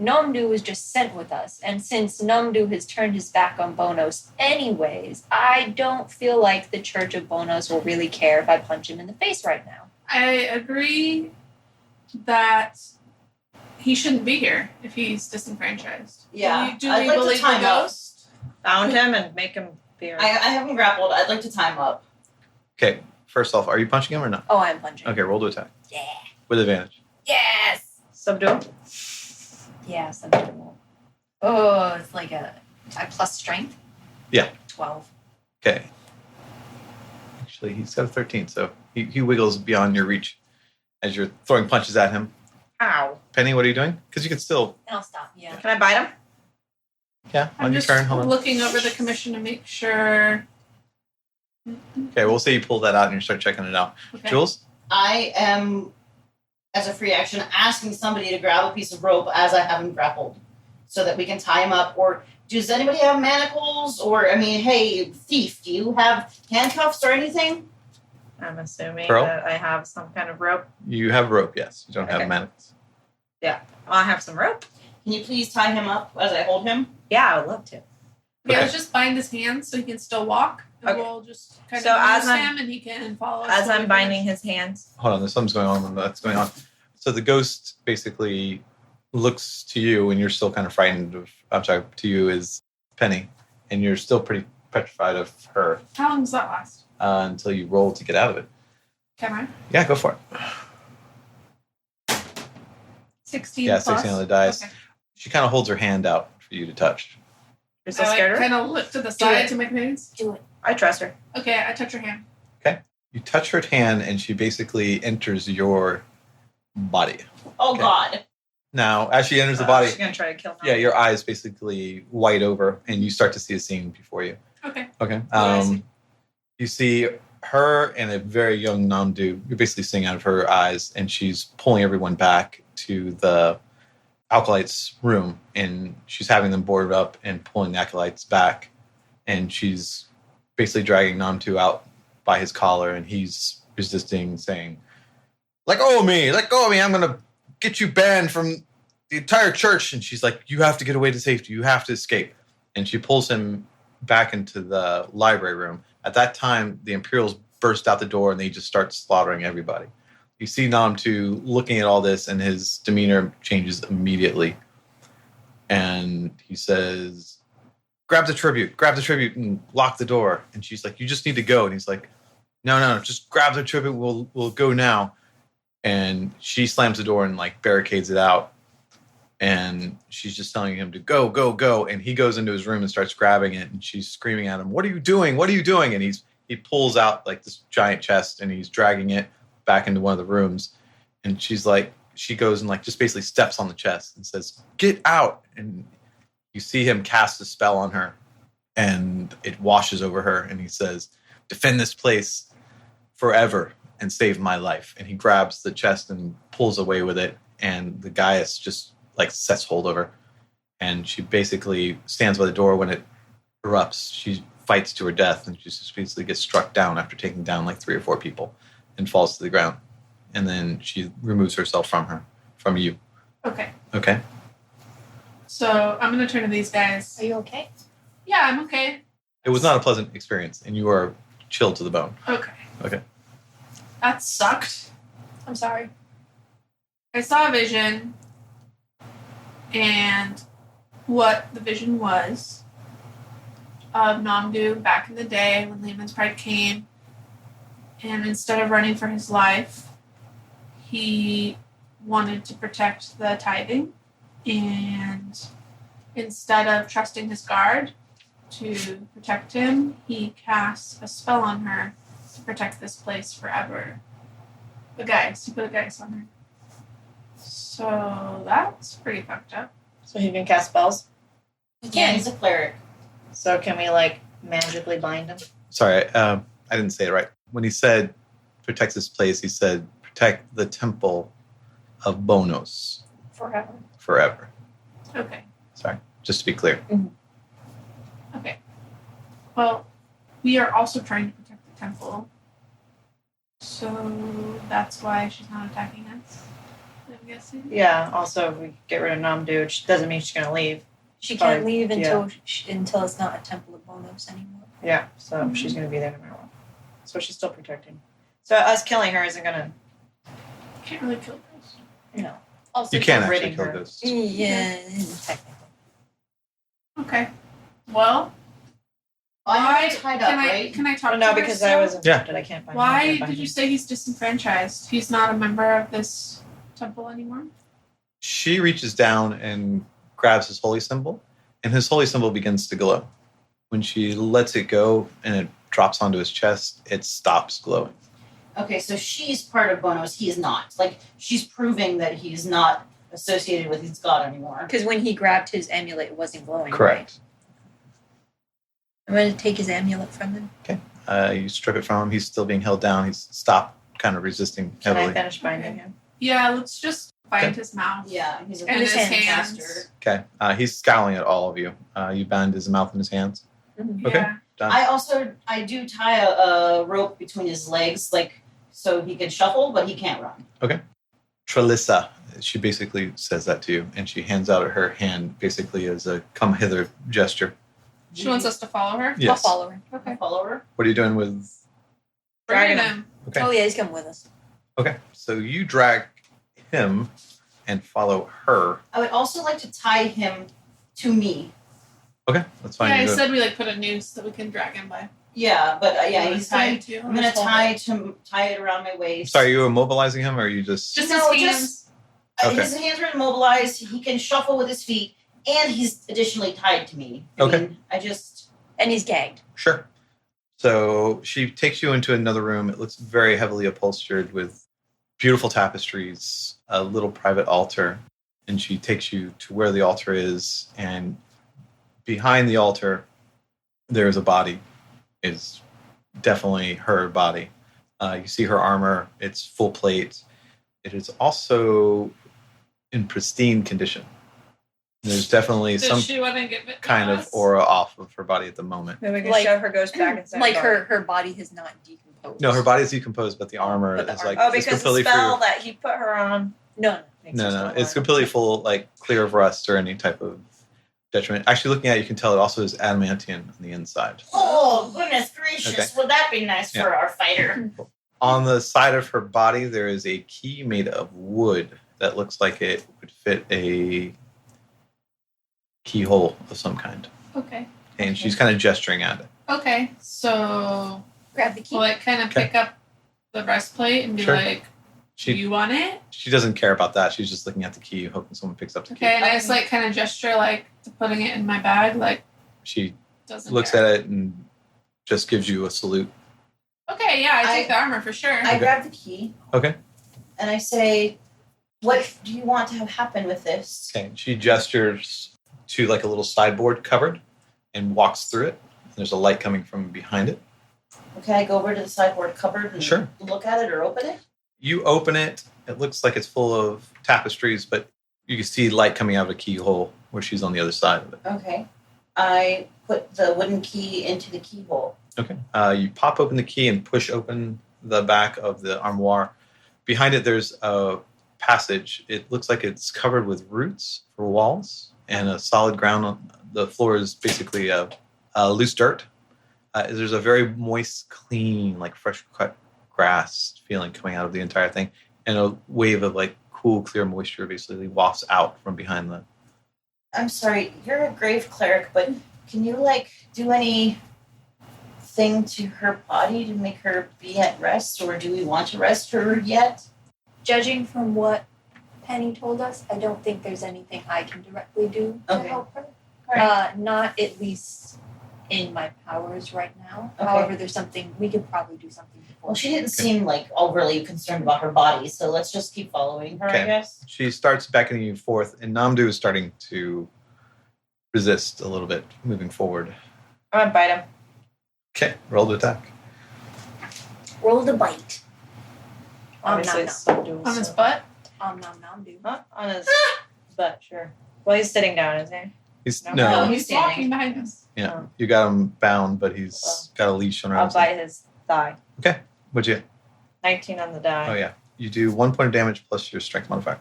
Speaker 5: Namdu was just sent with us, and since Namdu has turned his back on Bonos anyways, I don't feel like the Church of Bonos will really care if I punch him in the face right now.
Speaker 4: I agree that he shouldn't be here if he's disenfranchised.
Speaker 3: Yeah,
Speaker 4: Do
Speaker 3: I'd
Speaker 4: we
Speaker 3: like to
Speaker 4: believe the
Speaker 3: time up.
Speaker 4: ghost?
Speaker 6: Found him and make him fear.
Speaker 3: I haven't grappled. I'd like to time up.
Speaker 2: Okay, first off, are you punching him or not?
Speaker 5: Oh, I'm punching.
Speaker 2: Okay, roll to attack.
Speaker 5: Yeah.
Speaker 2: With advantage.
Speaker 5: Yes!
Speaker 6: Subdue him.
Speaker 5: Yeah, something. Oh, it's like a plus strength?
Speaker 2: Yeah.
Speaker 5: 12.
Speaker 2: Okay. Actually, he's got a 13, so he wiggles beyond your reach as you're throwing punches at him.
Speaker 6: Ow.
Speaker 2: Penny, what are you doing? Because you can still...
Speaker 5: And I'll stop, yeah.
Speaker 6: Can I bite him?
Speaker 2: Yeah,
Speaker 4: I'm
Speaker 2: on your
Speaker 4: just
Speaker 2: turn. Hold on.
Speaker 4: looking over the commission to make sure.
Speaker 2: Okay, we'll say you pull that out and you start checking it out.
Speaker 4: Okay.
Speaker 2: Jules?
Speaker 3: I am, as a free action, asking somebody to grab a piece of rope as I have him grappled, so that we can tie him up. Or does anybody have manacles? Or hey, thief, do you have handcuffs or anything?
Speaker 6: I'm assuming
Speaker 2: Pearl?
Speaker 6: that I have some kind of rope.
Speaker 2: You have rope, yes. You don't have
Speaker 6: Okay.
Speaker 2: manacles.
Speaker 6: I have some rope.
Speaker 3: Can you please tie him up as I hold him?
Speaker 6: Yeah, I would love to.
Speaker 4: Yeah,
Speaker 2: Okay.
Speaker 4: let's just bind his hands so he can still walk. And
Speaker 6: Okay.
Speaker 4: we'll just kind
Speaker 6: So
Speaker 4: of
Speaker 6: as
Speaker 4: use
Speaker 6: I'm-
Speaker 4: him and he can follow us.
Speaker 6: As
Speaker 4: till we
Speaker 6: I'm binding
Speaker 4: finish.
Speaker 6: his hands.
Speaker 2: Hold on, there's something's going on. That's going on. So the ghost basically looks to you, and you're still kind of frightened of... I'm sorry, to you is Penny, and you're still pretty petrified of her
Speaker 4: How long does that last?
Speaker 2: until you roll to get out of it.
Speaker 4: Can I?
Speaker 2: Yeah, go for it.
Speaker 4: 16
Speaker 2: Yeah,
Speaker 4: plus?
Speaker 2: 16 on the dice.
Speaker 4: Okay.
Speaker 2: She kind of holds her hand out for you to touch.
Speaker 6: You're still
Speaker 4: I
Speaker 6: scared of her?
Speaker 4: kind of look to the side
Speaker 6: it.
Speaker 4: to make moves.
Speaker 5: Do it.
Speaker 6: I trust her.
Speaker 4: Okay, I touch her hand.
Speaker 2: You touch her hand, and she basically enters your body.
Speaker 3: Oh
Speaker 2: Okay.
Speaker 3: God!
Speaker 2: Now, as she enters the body,
Speaker 6: She's gonna try to kill him.
Speaker 2: yeah, your eyes basically white over, and you start to see a scene before you.
Speaker 4: Okay.
Speaker 2: Okay.
Speaker 4: do I see?
Speaker 2: You see her and a very young Namdu. You're basically seeing out of her eyes, and she's pulling everyone back to the acolytes' room, and she's having them boarded up and pulling the acolytes back, and she's basically dragging Namdu out by his collar, and he's resisting, saying, let go of me, I'm gonna get you banned from the entire church. And she's like, you have to get away to safety, you have to escape. And she pulls him back into the library room. At that time, the Imperials burst out the door and they just start slaughtering everybody. You see Namtu looking at all this, and his demeanor changes immediately. And he says, grab the tribute, and lock the door. And she's like, you just need to go. And he's like, no, just grab the tribute, we'll go now. And she slams the door and barricades it out. And she's just telling him to go. And he goes into his room and starts grabbing it. And she's screaming at him, what are you doing? And he pulls out this giant chest, and he's dragging it back into one of the rooms. And she's like, she goes and just basically steps on the chest and says, get out. And you see him cast a spell on her, and it washes over her. And he says, defend this place forever and save my life. And he grabs the chest and pulls away with it. And the Gaius just sets hold of her. And she basically stands by the door when it erupts. She fights to her death, and she just basically gets struck down after taking down 3 or 4 people and falls to the ground. And then she removes herself from you.
Speaker 4: Okay.
Speaker 2: Okay?
Speaker 4: So I'm going to turn to these guys.
Speaker 5: Are you okay?
Speaker 4: Yeah, I'm okay.
Speaker 2: It was not a pleasant experience, and you are chilled to the bone.
Speaker 4: Okay.
Speaker 2: Okay.
Speaker 4: That sucked.
Speaker 5: I'm sorry.
Speaker 4: I saw a vision, and what the vision was of Namdu back in the day when Lehman's Pride came, and instead of running for his life, he wanted to protect the tithing, and instead of trusting his guard to protect him, he casts a spell on her to protect this place forever. He put a geist on her. So that's pretty fucked up.
Speaker 6: So he can cast spells.
Speaker 3: Yeah, he's a cleric.
Speaker 6: So can we like magically bind him?
Speaker 2: Sorry, I didn't say it right. When he said protect this place, he said protect the temple of Bonos forever.
Speaker 4: Okay.
Speaker 2: Sorry, just to be clear.
Speaker 4: Okay. Well, we are also trying to protect the temple. So that's why she's not attacking us, I'm guessing.
Speaker 6: Yeah. Also, if we get rid of Namdu, which doesn't mean she's gonna leave.
Speaker 5: She can't
Speaker 6: Probably,
Speaker 5: leave until until it's not a Temple of Bonos anymore.
Speaker 6: Yeah. So she's gonna be there no matter what. So she's still protecting. So us killing her isn't gonna,
Speaker 4: Can't really kill ghosts.
Speaker 6: you know. Also,
Speaker 2: You can
Speaker 6: get rid
Speaker 2: actually
Speaker 6: of
Speaker 2: kill
Speaker 6: her.
Speaker 2: ghosts.
Speaker 5: Yeah, technically.
Speaker 4: Okay. Well,
Speaker 3: I'm
Speaker 4: why
Speaker 3: tied up, right?
Speaker 4: can I talk
Speaker 6: Oh,
Speaker 4: to
Speaker 6: no,
Speaker 4: her
Speaker 6: because
Speaker 4: still?
Speaker 6: I was
Speaker 2: Yeah.
Speaker 6: infected. I can't bind him. I
Speaker 4: Why
Speaker 6: can't bind
Speaker 4: did you
Speaker 6: him.
Speaker 4: say he's disenfranchised? He's not a member of this temple anymore?
Speaker 2: She reaches down and grabs his holy symbol, and his holy symbol begins to glow. When she lets it go and it drops onto his chest, it stops glowing.
Speaker 3: Okay, so she's part of Bonos. He's not. Like, she's proving that he's not associated with his god anymore.
Speaker 5: Because when he grabbed his amulet, it wasn't glowing.
Speaker 2: Correct.
Speaker 5: Right? I'm going to take his amulet from him.
Speaker 2: You strip it from him. He's still being held down. He's stopped kind of resisting
Speaker 6: Can I
Speaker 2: heavily.
Speaker 6: finish binding him?
Speaker 4: Yeah, let's just bind
Speaker 2: Okay.
Speaker 4: his mouth.
Speaker 3: Yeah, he's a
Speaker 4: And his
Speaker 3: hands.
Speaker 4: hands.
Speaker 2: Okay. He's scowling at all of you. You bound his mouth and his hands. Okay.
Speaker 4: Yeah.
Speaker 2: Done.
Speaker 3: I do tie a rope between his legs, like, so he can shuffle, but he can't run.
Speaker 2: Trelissa, she basically says that to you, and she hands out her hand basically as a come hither gesture.
Speaker 4: She wants us to follow her?
Speaker 5: I'll
Speaker 2: Yes.
Speaker 5: follow her.
Speaker 4: Okay.
Speaker 3: Follow her.
Speaker 2: What are you doing with?
Speaker 4: Bring
Speaker 6: Dragging
Speaker 4: him.
Speaker 2: Okay.
Speaker 5: Oh, yeah, he's coming with us.
Speaker 2: Okay. So you drag him and follow her.
Speaker 3: I would also like to tie him to me.
Speaker 2: Okay, that's fine.
Speaker 4: Yeah,
Speaker 2: You
Speaker 4: I
Speaker 2: do it.
Speaker 4: said we like put a noose that we can drag him by.
Speaker 3: Yeah, but he's
Speaker 4: tied
Speaker 3: tied.
Speaker 4: to.
Speaker 3: I'm gonna tie it around my waist.
Speaker 2: Sorry, you immobilizing him, or are you just?
Speaker 4: Just
Speaker 3: No,
Speaker 4: his hands.
Speaker 3: just
Speaker 2: Okay.
Speaker 3: his hands are immobilized. He can shuffle with his feet, and he's additionally tied to me.
Speaker 2: Okay.
Speaker 5: And he's gagged.
Speaker 2: Sure. So she takes you into another room. It looks very heavily upholstered with beautiful tapestries, a little private altar, and she takes you to where the altar is, and behind the altar, there is a body. It's definitely her body. You see her armor. It's full plate. It is also in pristine condition. There's definitely
Speaker 4: Does
Speaker 2: some
Speaker 4: she want to give it to
Speaker 2: kind of
Speaker 4: us?
Speaker 2: aura off of her body at the moment.
Speaker 6: Then we can
Speaker 5: Like-
Speaker 6: shove her ghost back inside.
Speaker 5: Like
Speaker 6: the
Speaker 5: her body has not decomposed.
Speaker 2: No, her body's decomposed, but the armor
Speaker 5: But the
Speaker 2: is
Speaker 5: armor-
Speaker 2: like
Speaker 6: Oh,
Speaker 2: it's
Speaker 6: because the
Speaker 2: completely
Speaker 6: spell
Speaker 2: free.
Speaker 6: that he put her on.
Speaker 5: No.
Speaker 6: makes
Speaker 2: No,
Speaker 6: her
Speaker 2: no,
Speaker 6: still
Speaker 2: it's
Speaker 6: alive.
Speaker 2: completely full, like clear of rust or any type of detriment. Actually, looking at it, you can tell it also is adamantium on the inside.
Speaker 3: Oh goodness gracious!
Speaker 2: Okay.
Speaker 3: Would that be nice for our fighter?
Speaker 2: On the side of her body, there is a key made of wood that looks like it would fit a keyhole of some kind.
Speaker 4: Okay.
Speaker 2: And she's kind of gesturing at it.
Speaker 4: Okay. So
Speaker 5: Grab the key.
Speaker 4: will I kind of
Speaker 2: Okay.
Speaker 4: pick up the breastplate and be
Speaker 2: Sure.
Speaker 4: like, do
Speaker 2: She
Speaker 4: you want it?
Speaker 2: she doesn't care about that. She's just looking at the key, hoping someone picks up the key.
Speaker 4: Okay, and I just like kind of gesture like to putting it in my bag, like
Speaker 2: She
Speaker 4: doesn't
Speaker 2: looks
Speaker 4: care.
Speaker 2: at it and just gives you a salute.
Speaker 4: Okay, yeah, I take the armor for sure.
Speaker 3: I grab the key
Speaker 2: Okay.
Speaker 3: and I say, "What do you want to have happen with this?"
Speaker 2: Okay. She gestures to like a little sideboard cupboard and walks through it. There's a light coming from behind it.
Speaker 3: Okay, I go over to the sideboard cupboard and
Speaker 2: Sure.
Speaker 3: look at it or open it.
Speaker 2: You open it. It looks like it's full of tapestries, but you can see light coming out of a keyhole where she's on the other side of it.
Speaker 3: Okay, I put the wooden key into the keyhole.
Speaker 2: Okay. You pop open the key and push open the back of the armoire. Behind it, there's a passage. It looks like it's covered with roots for walls and a solid ground. The floor is basically loose dirt. There's a very moist, clean, like fresh cut grass feeling coming out of the entire thing, and a wave of like cool, clear moisture basically wafts out from behind the.
Speaker 3: I'm sorry, you're a grave cleric, but can you like do any thing to her body to make her be at rest, or do we want to rest her yet?
Speaker 5: Judging from what Penny told us, I don't think there's anything I can directly do to
Speaker 3: Okay.
Speaker 5: help her.
Speaker 3: Alright.
Speaker 5: Not at least in my powers right now.
Speaker 3: Okay.
Speaker 5: However, there's something we could probably do something before.
Speaker 3: Well, she didn't seem like overly concerned about her body, so let's just keep following her, I
Speaker 2: Okay.
Speaker 3: guess.
Speaker 2: She starts beckoning you forth, and Namdu is starting to resist a little bit, moving forward.
Speaker 6: I'm gonna bite him.
Speaker 2: Okay, roll to attack.
Speaker 5: Roll the bite.
Speaker 6: Obviously,
Speaker 5: nom,
Speaker 6: it's
Speaker 5: nom.
Speaker 4: On his butt.
Speaker 5: Nom nom do.
Speaker 6: Huh? On his butt, sure. Well, he's sitting down, isn't he?
Speaker 2: He's
Speaker 6: No.
Speaker 2: no,
Speaker 3: No.
Speaker 4: He's
Speaker 3: standing.
Speaker 4: walking behind us.
Speaker 2: yeah.
Speaker 6: Oh.
Speaker 2: You got him bound, but he's got a leash around
Speaker 6: I'll
Speaker 2: his neck.
Speaker 6: bite his thigh.
Speaker 2: What'd you get?
Speaker 6: 19 on the die.
Speaker 2: Oh yeah, you do 1 point of damage plus your strength modifier.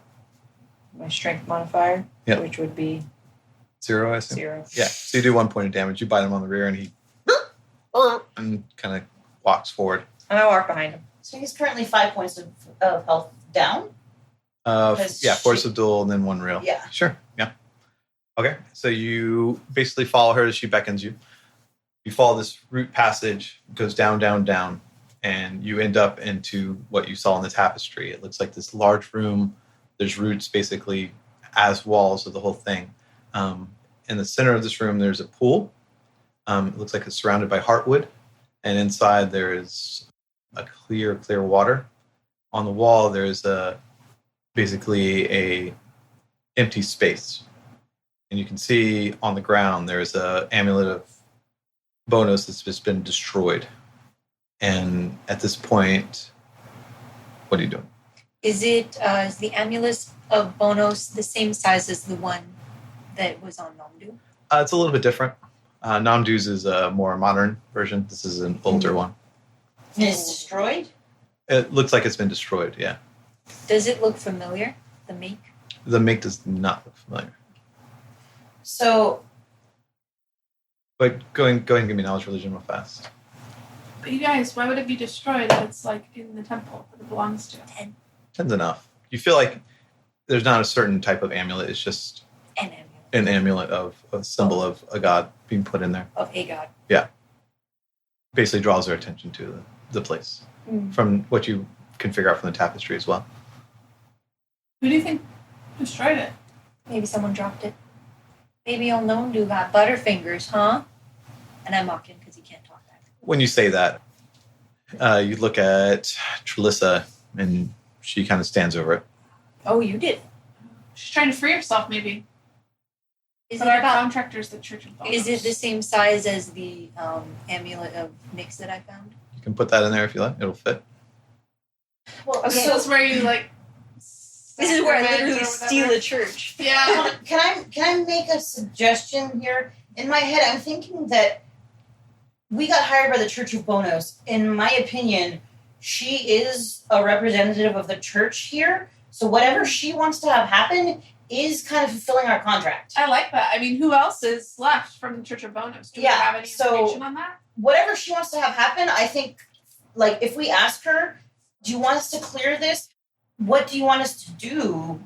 Speaker 6: My strength modifier,
Speaker 2: Yep.
Speaker 6: which would be
Speaker 2: 0, I assume.
Speaker 6: 0.
Speaker 2: Yeah, so you do 1 point of damage. You bite him on the rear, and he and kind of walks forward.
Speaker 6: And I walk behind him.
Speaker 3: So he's currently 5 points of health down. Because
Speaker 2: Yeah, force
Speaker 3: she-
Speaker 2: of duel, and then 1 real.
Speaker 3: Yeah.
Speaker 2: Sure. Yeah. Okay. So you basically follow her as she beckons you. You follow this root passage, it goes down, down, down, and you end up into what you saw in the tapestry. It looks like this large room. There's roots basically as walls of the whole thing. In the center of this room, there's a pool. It looks like it's surrounded by heartwood, and inside there is a clear water. On the wall, there's basically a empty space, and you can see on the ground there's a amulet of Bonos that's just been destroyed. And at this point, what are you doing?
Speaker 5: Is it is the amulet of Bonos the same size as the one that was on Nomdu?
Speaker 2: It's a little bit different. Namdu's is a more modern version. This is an older one.
Speaker 3: And it's destroyed?
Speaker 2: It looks like it's been destroyed. Yeah,
Speaker 5: Does it look familiar? The make?
Speaker 2: the make does not look familiar.
Speaker 3: So
Speaker 2: But go ahead and give me knowledge religion real fast.
Speaker 4: But you guys, why would it be destroyed if it's like in the temple that it belongs to?
Speaker 2: 10's enough. You feel like there's not a certain type of amulet. It's just
Speaker 5: An amulet
Speaker 2: an amulet of a symbol of a god being put in there.
Speaker 5: of a god.
Speaker 2: Basically draws their attention to the place from what you can figure out from the tapestry as well.
Speaker 4: Who do you think destroyed it?
Speaker 5: Maybe someone dropped it. Maybe old Nomdu got butterfingers, huh? And I mock him because he can't talk back.
Speaker 2: When you say that, you look at Trelissa and she kind of stands over it.
Speaker 5: Oh, you did.
Speaker 4: She's trying to free herself, maybe.
Speaker 5: Is
Speaker 4: But
Speaker 5: it
Speaker 4: our
Speaker 5: about?
Speaker 4: contractor's the Church of Bonos.
Speaker 5: Is it the same size as the amulet of Nyx that I found?
Speaker 2: You can put that in there if you like. It'll fit.
Speaker 3: well,
Speaker 5: Okay.
Speaker 4: So it's where you like.
Speaker 5: This is where I
Speaker 4: sacrament
Speaker 5: literally
Speaker 4: or
Speaker 5: steal
Speaker 4: whatever.
Speaker 5: a church.
Speaker 4: Yeah.
Speaker 3: can I make a suggestion here? In my head, I'm thinking that we got hired by the Church of Bonos. In my opinion, she is a representative of the church here. So whatever she wants to have happen is kind of fulfilling our contract.
Speaker 4: I like that. I mean, who else is left from the Church of Bonos? Do we
Speaker 3: Yeah,
Speaker 4: have any
Speaker 3: so-
Speaker 4: information on that?
Speaker 3: Whatever she wants to have happen, I think, like, if we ask her, do you want us to clear this? What do you want us to do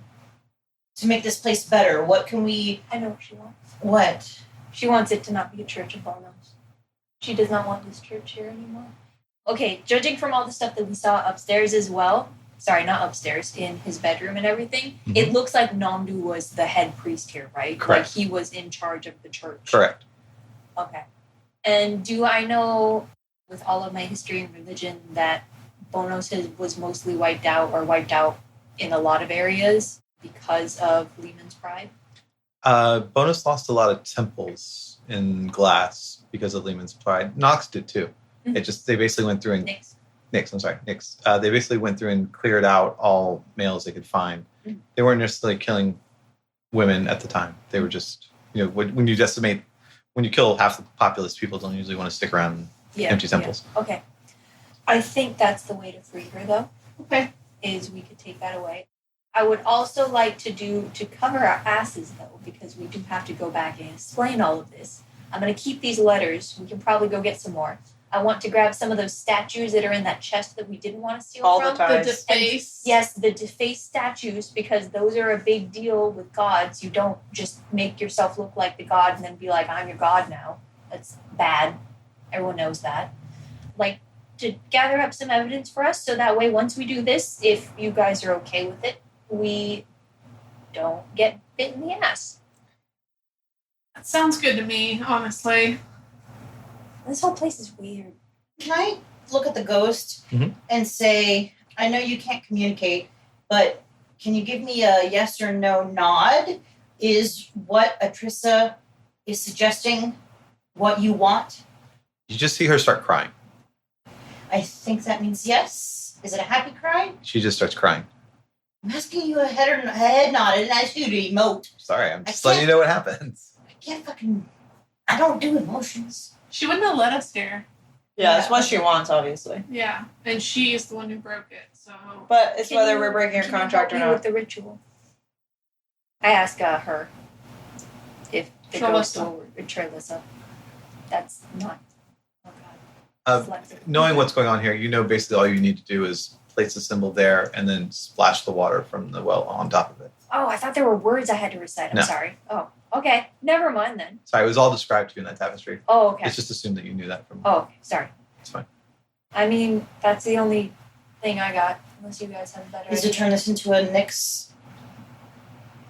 Speaker 3: to make this place better? What can we,
Speaker 5: I know what she wants.
Speaker 3: what?
Speaker 5: She wants it to not be a church of Bonos. She does not want this church here anymore. Okay, judging from all the stuff that we saw upstairs as well, sorry, not upstairs, in his bedroom and everything, it looks like Namdu was the head priest here, right?
Speaker 2: Correct.
Speaker 5: Like he was in charge of the church.
Speaker 2: Correct.
Speaker 5: Okay. And do I know, with all of my history and religion, that Bonos was mostly wiped out in a lot of areas because of Lehman's pride?
Speaker 2: Bonus lost a lot of temples in glass because of Lehman's pride. Nox did too.
Speaker 5: Mhm.
Speaker 2: They basically went through and
Speaker 5: Nyx.
Speaker 2: Nyx. They basically went through and cleared out all males they could find.
Speaker 5: Mhm.
Speaker 2: They weren't necessarily killing women at the time. They were just, when you decimate, when you kill half the populace, people don't usually want to stick around in
Speaker 5: Yeah.
Speaker 2: empty temples.
Speaker 5: Yeah. Okay. I think that's the way to free her, though.
Speaker 4: Okay.
Speaker 5: Is we could take that away. I would also like to cover our asses, though, because we do have to go back and explain all of this. I'm going to keep these letters. We can probably go get some more. I want to grab some of those statues that are in that chest that we didn't want to steal
Speaker 6: All
Speaker 5: from.
Speaker 6: the time.
Speaker 4: The
Speaker 6: Guys.
Speaker 4: deface.
Speaker 5: Yes, the defaced statues, because those are a big deal with gods. You don't just make yourself look like the god and then be like, I'm your god now. That's bad. Everyone knows that. Like, to gather up some evidence for us so that way once we do this, if you guys are okay with it, we don't get bit in the ass.
Speaker 4: That sounds good to me, honestly.
Speaker 5: This whole place is weird.
Speaker 3: Can I look at the ghost
Speaker 2: Mhm.
Speaker 3: and say, I know you can't communicate, but can you give me a yes or no nod? Is what Atrissa is suggesting what you want?
Speaker 2: You just see her start crying.
Speaker 3: I think that means yes. Is it a happy cry?
Speaker 2: She just starts crying.
Speaker 3: I'm asking you a head nod. I didn't ask you to emote.
Speaker 2: Sorry, I'm just
Speaker 3: I
Speaker 2: letting you know what happens.
Speaker 3: I don't do emotions.
Speaker 4: She wouldn't have let us here.
Speaker 6: Yeah, it's what she wants, obviously.
Speaker 4: Yeah, and she is the one who broke it. So
Speaker 6: But it's
Speaker 5: Can
Speaker 6: whether
Speaker 5: you-
Speaker 6: we're breaking her
Speaker 5: can you
Speaker 6: contract or
Speaker 5: help me
Speaker 6: not.
Speaker 5: with the ritual. I ask her if the ghost
Speaker 4: Trelissa.
Speaker 5: will Trelissa. That's not. Oh
Speaker 2: Uh,
Speaker 5: God. Flexible.
Speaker 2: Knowing what's going on here, you know basically all you need to do is place the symbol there and then splash the water from the well on top of it.
Speaker 5: Oh, I thought there were words I had to recite. I'm
Speaker 2: No.
Speaker 5: sorry. Oh, okay. Never mind then.
Speaker 2: Sorry, it was all described to you in that tapestry.
Speaker 5: Oh, okay.
Speaker 2: It's just assumed that you knew that from.
Speaker 5: Oh, okay. Sorry.
Speaker 2: It's fine.
Speaker 5: I mean, that's the only thing I got. Unless you guys have a better
Speaker 3: Is to
Speaker 5: idea.
Speaker 3: turn this into a Nyx?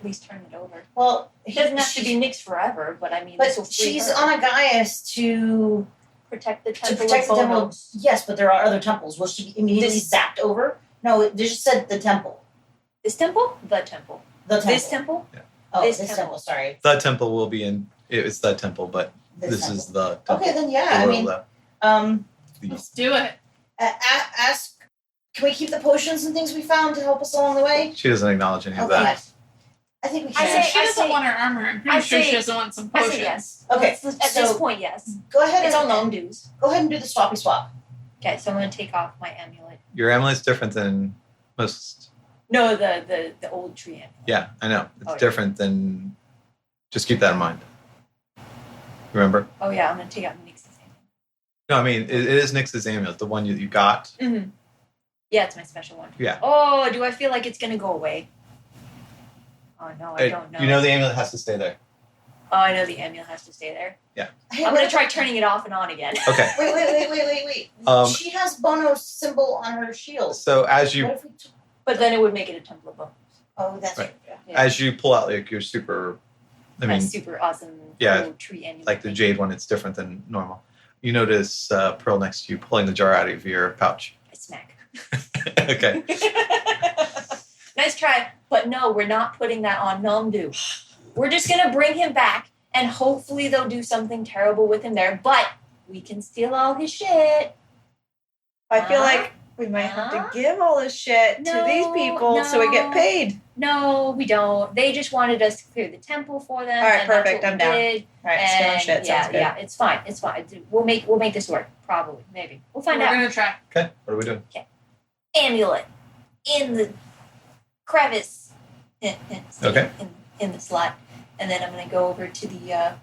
Speaker 5: Please turn it over.
Speaker 3: Well,
Speaker 5: It doesn't have to be Nyx forever, but I mean,
Speaker 3: But
Speaker 5: this will free
Speaker 3: she's
Speaker 5: her.
Speaker 3: on a Gaius to
Speaker 5: Protect the
Speaker 3: to
Speaker 5: temple
Speaker 3: protect the
Speaker 5: of
Speaker 3: temple.
Speaker 5: Bonos.
Speaker 3: Yes, but there are other temples. Will she be immediately
Speaker 5: This-
Speaker 3: zapped over? No, they just said the temple.
Speaker 5: This temple? The temple.
Speaker 3: The temple.
Speaker 5: This temple?
Speaker 3: Oh,
Speaker 5: this
Speaker 3: this
Speaker 5: temple.
Speaker 3: temple. Sorry.
Speaker 2: The temple will be in. It's the temple, but this
Speaker 3: temple.
Speaker 2: is the temple.
Speaker 3: Okay, then yeah.
Speaker 2: The
Speaker 3: I
Speaker 2: royal,
Speaker 3: mean,
Speaker 2: the-
Speaker 4: let's do it.
Speaker 3: ask. Can we keep the potions and things we found to help us along the way?
Speaker 2: she doesn't acknowledge any of
Speaker 3: Okay.
Speaker 2: that.
Speaker 3: I think we
Speaker 5: I
Speaker 3: can.
Speaker 5: say-
Speaker 4: She doesn't want her armor. I'm pretty
Speaker 5: I
Speaker 4: sure
Speaker 5: say-
Speaker 4: she doesn't want some
Speaker 5: I
Speaker 4: potions.
Speaker 5: say yes.
Speaker 3: Okay,
Speaker 5: At this
Speaker 3: so-
Speaker 5: point, yes.
Speaker 3: Go ahead
Speaker 5: It's all
Speaker 3: and
Speaker 5: known dues.
Speaker 3: go ahead and do the swappy swap.
Speaker 5: Okay, so I'm gonna take off my amulet.
Speaker 2: Your amulet's different than most.
Speaker 5: No, the old tree amulet.
Speaker 2: Yeah, I know. It's
Speaker 5: Oh, yeah.
Speaker 2: different than. Just keep that in mind. Remember?
Speaker 5: Oh yeah, I'm gonna take out Nyx's amulet.
Speaker 2: No, I mean it is Nyx's amulet, the one you got.
Speaker 5: Mm-hmm. Yeah, it's my special one.
Speaker 2: Yeah.
Speaker 5: Oh, do I feel like it's gonna go away? Oh no, I don't know.
Speaker 2: You know the amulet has to stay there.
Speaker 5: Oh, I know the amulet has to stay there.
Speaker 3: Hey,
Speaker 5: I'm
Speaker 3: wait,
Speaker 5: gonna try turning it off and on again.
Speaker 2: Okay.
Speaker 3: Wait. She has Bono's symbol on her shield.
Speaker 2: So as you
Speaker 3: What if we took...
Speaker 5: But then it would make it a temple of bones.
Speaker 3: Oh, that's
Speaker 2: Right.
Speaker 3: right.
Speaker 5: Yeah.
Speaker 2: as you pull out like your super, I
Speaker 5: My
Speaker 2: mean,
Speaker 5: super awesome
Speaker 2: yeah,
Speaker 5: little tree amulet.
Speaker 2: like the
Speaker 5: thing.
Speaker 2: jade one, it's different than normal. You notice Pearl next to you pulling the jar out of your pouch.
Speaker 5: I smack.
Speaker 2: Okay.
Speaker 5: Nice try, but no, we're not putting that on Nomdu. We're just gonna bring him back, and hopefully they'll do something terrible with him there. But we can steal all his shit.
Speaker 6: I feel
Speaker 5: Huh?
Speaker 6: like we might have
Speaker 5: Huh?
Speaker 6: to give all this shit to these
Speaker 5: No,
Speaker 6: people so we get
Speaker 5: no.
Speaker 6: paid.
Speaker 5: No, we don't. They just wanted us to clear the temple for them.
Speaker 6: All right,
Speaker 5: and that's
Speaker 6: perfect,
Speaker 5: what
Speaker 6: I'm
Speaker 5: we
Speaker 6: down.
Speaker 5: did.
Speaker 6: All right,
Speaker 5: And
Speaker 6: stealing shit
Speaker 5: yeah,
Speaker 6: sounds good.
Speaker 5: yeah, it's fine. It's fine. We'll make this work. Probably, maybe. We'll find
Speaker 4: We're
Speaker 5: out.
Speaker 4: gonna try.
Speaker 2: Okay. What are we doing?
Speaker 5: Amulet in the crevice.
Speaker 2: Okay.
Speaker 5: In the slot, and then I'm gonna go over to the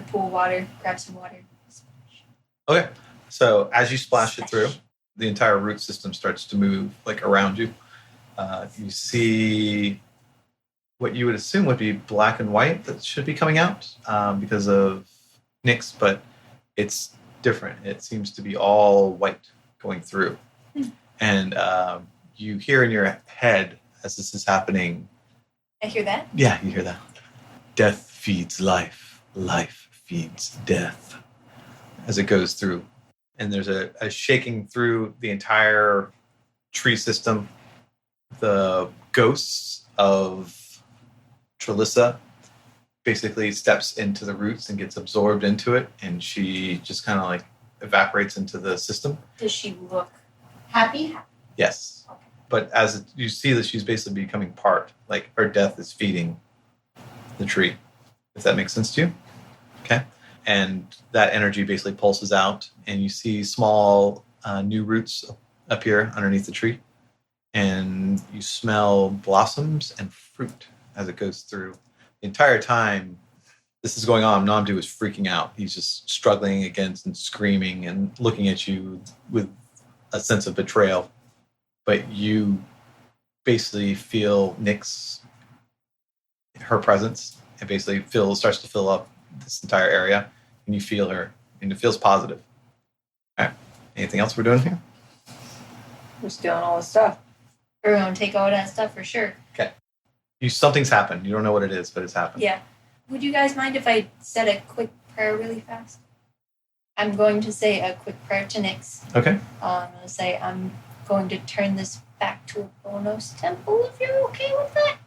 Speaker 5: pool water, grab some water.
Speaker 2: Okay. So as you splash it through, the entire root system starts to move like around you. You see what you would assume would be black and white that should be coming out because of Nyx, but it's different. It seems to be all white going through. And you hear in your head as this is happening,
Speaker 5: I hear that.
Speaker 2: yeah, you hear that. Death feeds life. Life feeds death. As it goes through. And there's a shaking through the entire tree system. The ghosts of Trelissa basically steps into the roots and gets absorbed into it. And she just kind of like evaporates into the system.
Speaker 5: Does she look?
Speaker 3: Happy?
Speaker 2: Yes.
Speaker 5: Okay.
Speaker 2: But as you see that she's basically becoming part, like her death is feeding the tree. If that makes sense to you? Okay. And that energy basically pulses out, and you see small new roots appear underneath the tree. And you smell blossoms and fruit as it goes through. The entire time this is going on, Namdu is freaking out. He's just struggling against and screaming and looking at you with a sense of betrayal. But you basically feel Nyx, her presence, and basically starts to fill up this entire area, and you feel her, and it feels positive. All right. Anything else we're doing here?
Speaker 6: We're stealing all this stuff.
Speaker 5: We're gonna take all that stuff for sure.
Speaker 2: Something's happened. You don't know what it is, but it's happened.
Speaker 5: Yeah. Would you guys mind if I said a quick prayer really fast? I'm going to say a quick prayer to Nyx.
Speaker 2: Okay.
Speaker 5: I'm going to say I'm going to turn this back to a Bonos temple if you're okay with that.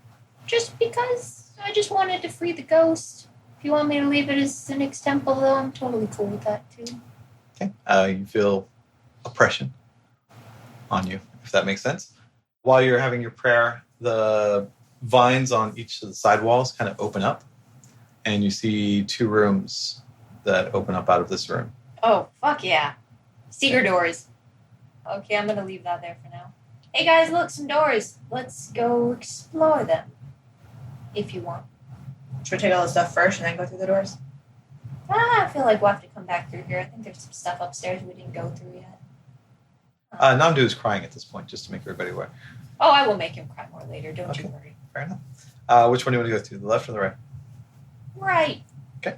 Speaker 5: Just because I just wanted to free the ghost. If you want me to leave it as the Nyx temple, though, I'm totally cool with that too.
Speaker 2: Okay. You feel oppression on you, if that makes sense. While you're having your prayer, the vines on each of the side walls kind of open up, and you see 2 rooms that open up out of this room.
Speaker 5: Oh, fuck yeah. Secret doors. Okay, I'm going to leave that there for now. Hey guys, look, some doors. Let's go explore them. If you want.
Speaker 6: Should we take all the stuff first and then go through the doors?
Speaker 5: I feel like we'll have to come back through here. I think there's some stuff upstairs we didn't go through yet.
Speaker 2: Namdu is crying at this point, just to make everybody aware.
Speaker 5: Oh, I will make him cry more later. Don't
Speaker 2: Okay.
Speaker 5: you worry.
Speaker 2: Fair enough. Which one do you want to go to, the left or the right?
Speaker 5: Right.
Speaker 2: Okay.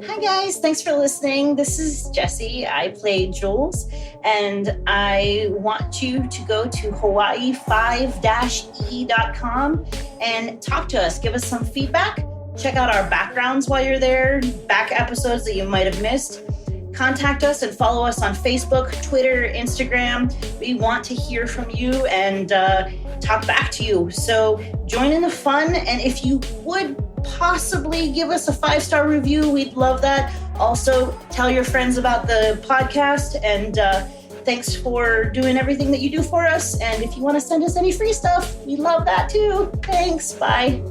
Speaker 3: Hi guys, thanks for listening. This is Jessie. I play Jules, and I want you to go to hawaii5-e.com and talk to us. Give us some feedback. Check out our backgrounds while you're there, back episodes that you might have missed. Contact us and follow us on Facebook, Twitter, Instagram. We want to hear from you and talk back to you. So join in the fun, and if you would possibly give us a 5-star review, we'd love that. Also, tell your friends about the podcast, and thanks for doing everything that you do for us. And if you want to send us any free stuff, we love that too. Thanks. Bye.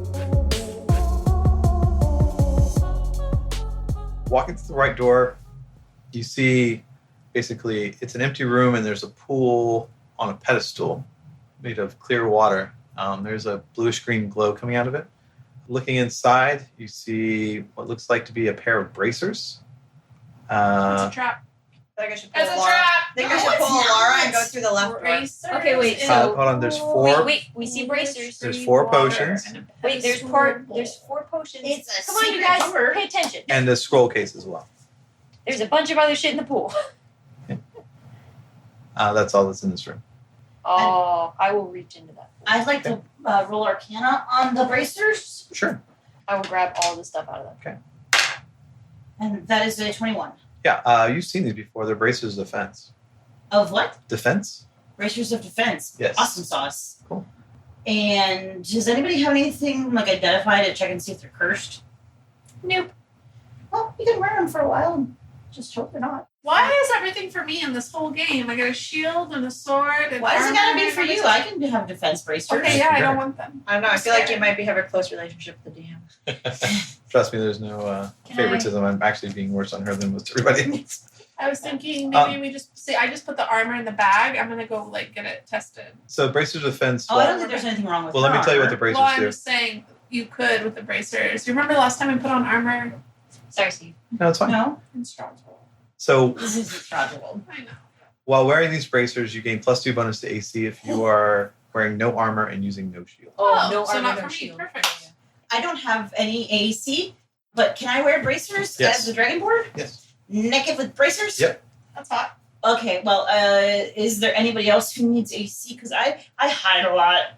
Speaker 2: Walking through the right door, you see basically it's an empty room, and there's a pool on a pedestal made of clear water. There's a bluish green glow coming out of it. Looking inside, you see what looks like to be a pair of bracers.
Speaker 4: It's a trap.
Speaker 6: I think I should pull
Speaker 4: It's a
Speaker 6: Laura.
Speaker 4: trap.
Speaker 6: I think I should pull Laura and go through the left door.
Speaker 4: Bracers
Speaker 5: Okay, wait,
Speaker 4: in
Speaker 5: so-
Speaker 2: Hold on, there's
Speaker 4: the
Speaker 2: 4.
Speaker 5: Wait, we see bracers.
Speaker 2: There's 4
Speaker 4: water
Speaker 2: potions.
Speaker 4: and a
Speaker 5: Wait, there's
Speaker 4: pedestal.
Speaker 5: 4 potions.
Speaker 3: It's a
Speaker 5: Come on, you
Speaker 3: secret
Speaker 5: guys,
Speaker 3: door.
Speaker 5: pay attention.
Speaker 2: And a scroll case as well.
Speaker 5: There's a bunch of other shit in the pool.
Speaker 2: That's all that's in this room.
Speaker 5: Oh, I will reach into that pool.
Speaker 3: I'd like to roll Arcana on the bracers,
Speaker 2: Sure.
Speaker 5: I will grab all the stuff out of them.
Speaker 3: and that is a 21.
Speaker 2: Yeah, you've seen these before. They're bracers of defense.
Speaker 3: Of what?
Speaker 2: Defense?
Speaker 3: Bracers of defense.
Speaker 2: Yes.
Speaker 3: Awesome sauce.
Speaker 2: Cool.
Speaker 3: And does anybody have anything like identified to check and see if they're cursed?
Speaker 5: Nope.
Speaker 3: Well, you can wear them for a while and just hope they're not.
Speaker 4: Why is everything for me in this whole game? I got a shield and a sword. And
Speaker 3: Why is it
Speaker 4: armor
Speaker 3: gotta be for
Speaker 4: and
Speaker 3: you?
Speaker 4: everything.
Speaker 3: I can have defense bracers.
Speaker 4: Okay, yeah, I
Speaker 2: Sure.
Speaker 4: don't want them.
Speaker 6: I don't know. I feel like you might have a close relationship with the DM.
Speaker 2: Trust me, there's no
Speaker 4: Can
Speaker 2: favoritism. I'm actually being worse on her than most everybody else.
Speaker 4: I was thinking maybe we just say I just put the armor in the bag. I'm gonna go like get it tested.
Speaker 2: So bracers of defense.
Speaker 3: Oh, I don't think there's anything wrong with
Speaker 2: Well, let me
Speaker 3: her
Speaker 2: tell you what the
Speaker 3: armor.
Speaker 2: bracers
Speaker 4: Well, I'm
Speaker 2: do.
Speaker 4: just saying you could with the bracers. You remember last time I put on armor
Speaker 5: Sorry, Steve.
Speaker 2: No, it's fine.
Speaker 3: No,
Speaker 4: in Stronghold?
Speaker 2: So
Speaker 3: this is astrological.
Speaker 4: I know.
Speaker 2: while wearing these bracers, you gain +2 bonus to AC if you are wearing no armor and using no shield.
Speaker 4: Oh,
Speaker 5: no
Speaker 4: so
Speaker 5: armor,
Speaker 4: not
Speaker 5: no
Speaker 4: for me.
Speaker 5: shield.
Speaker 4: Perfect.
Speaker 3: I don't have any AC, but can I wear bracers
Speaker 2: Yes.
Speaker 3: as the dragonborn?
Speaker 2: Yes.
Speaker 3: Naked with bracers?
Speaker 2: Yep.
Speaker 4: That's hot.
Speaker 3: Okay, well, is there anybody else who needs AC? Because I hide a lot.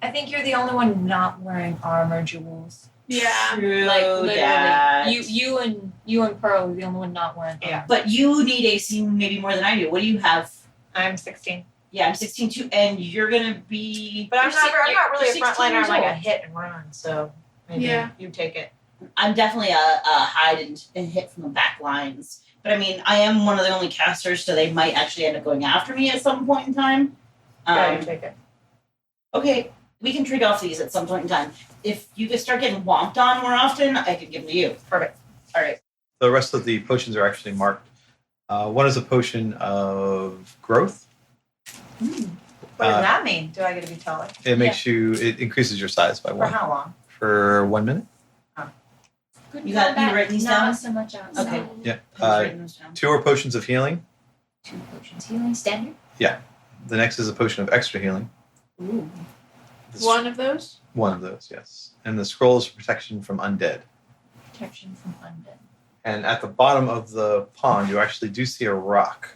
Speaker 5: I think you're the only one not wearing armor, Jules.
Speaker 4: Yeah.
Speaker 3: True
Speaker 5: Like literally,
Speaker 3: that.
Speaker 5: you and Pearl are the only one not wearing armor.
Speaker 6: Yeah.
Speaker 3: But you need AC maybe more than I do. What do you have?
Speaker 6: I'm 16.
Speaker 3: Yeah, I'm 16 too, and you're gonna be.
Speaker 6: But I'm
Speaker 3: you're
Speaker 6: not,
Speaker 3: si-
Speaker 6: I'm not really a
Speaker 3: you're 16
Speaker 6: frontliner.
Speaker 3: years
Speaker 6: I'm like a
Speaker 3: old.
Speaker 6: hit and run. So maybe
Speaker 4: Yeah.
Speaker 6: you take it.
Speaker 3: I'm definitely a hide and hit from the back lines. But I mean, I am one of the only casters, so they might actually end up going after me at some point in time.
Speaker 6: Yeah, you take it.
Speaker 3: Okay, we can trade off these at some point in time. If you could start getting womped on more often, I could give them to you.
Speaker 6: Perfect.
Speaker 3: All right.
Speaker 2: The rest of the potions are actually marked. One is a potion of growth.
Speaker 6: What does that mean? Do I get to be taller?
Speaker 2: It makes it increases your size by
Speaker 6: For
Speaker 2: 1
Speaker 6: how long?
Speaker 2: for 1 minute.
Speaker 5: Good
Speaker 3: You got-
Speaker 5: going
Speaker 3: you written these
Speaker 5: not
Speaker 3: down?
Speaker 5: so much outside.
Speaker 3: Okay.
Speaker 2: Yeah.
Speaker 3: I was writing those down.
Speaker 2: 2 are potions of healing.
Speaker 5: 2 potions. Healing standard.
Speaker 2: The next is a potion of extra healing.
Speaker 5: Ooh.
Speaker 2: This-
Speaker 4: One of those.
Speaker 2: One of those, yes. And the scroll is protection from undead.
Speaker 5: Protection from undead.
Speaker 2: And at the bottom of the pond, you actually do see a rock.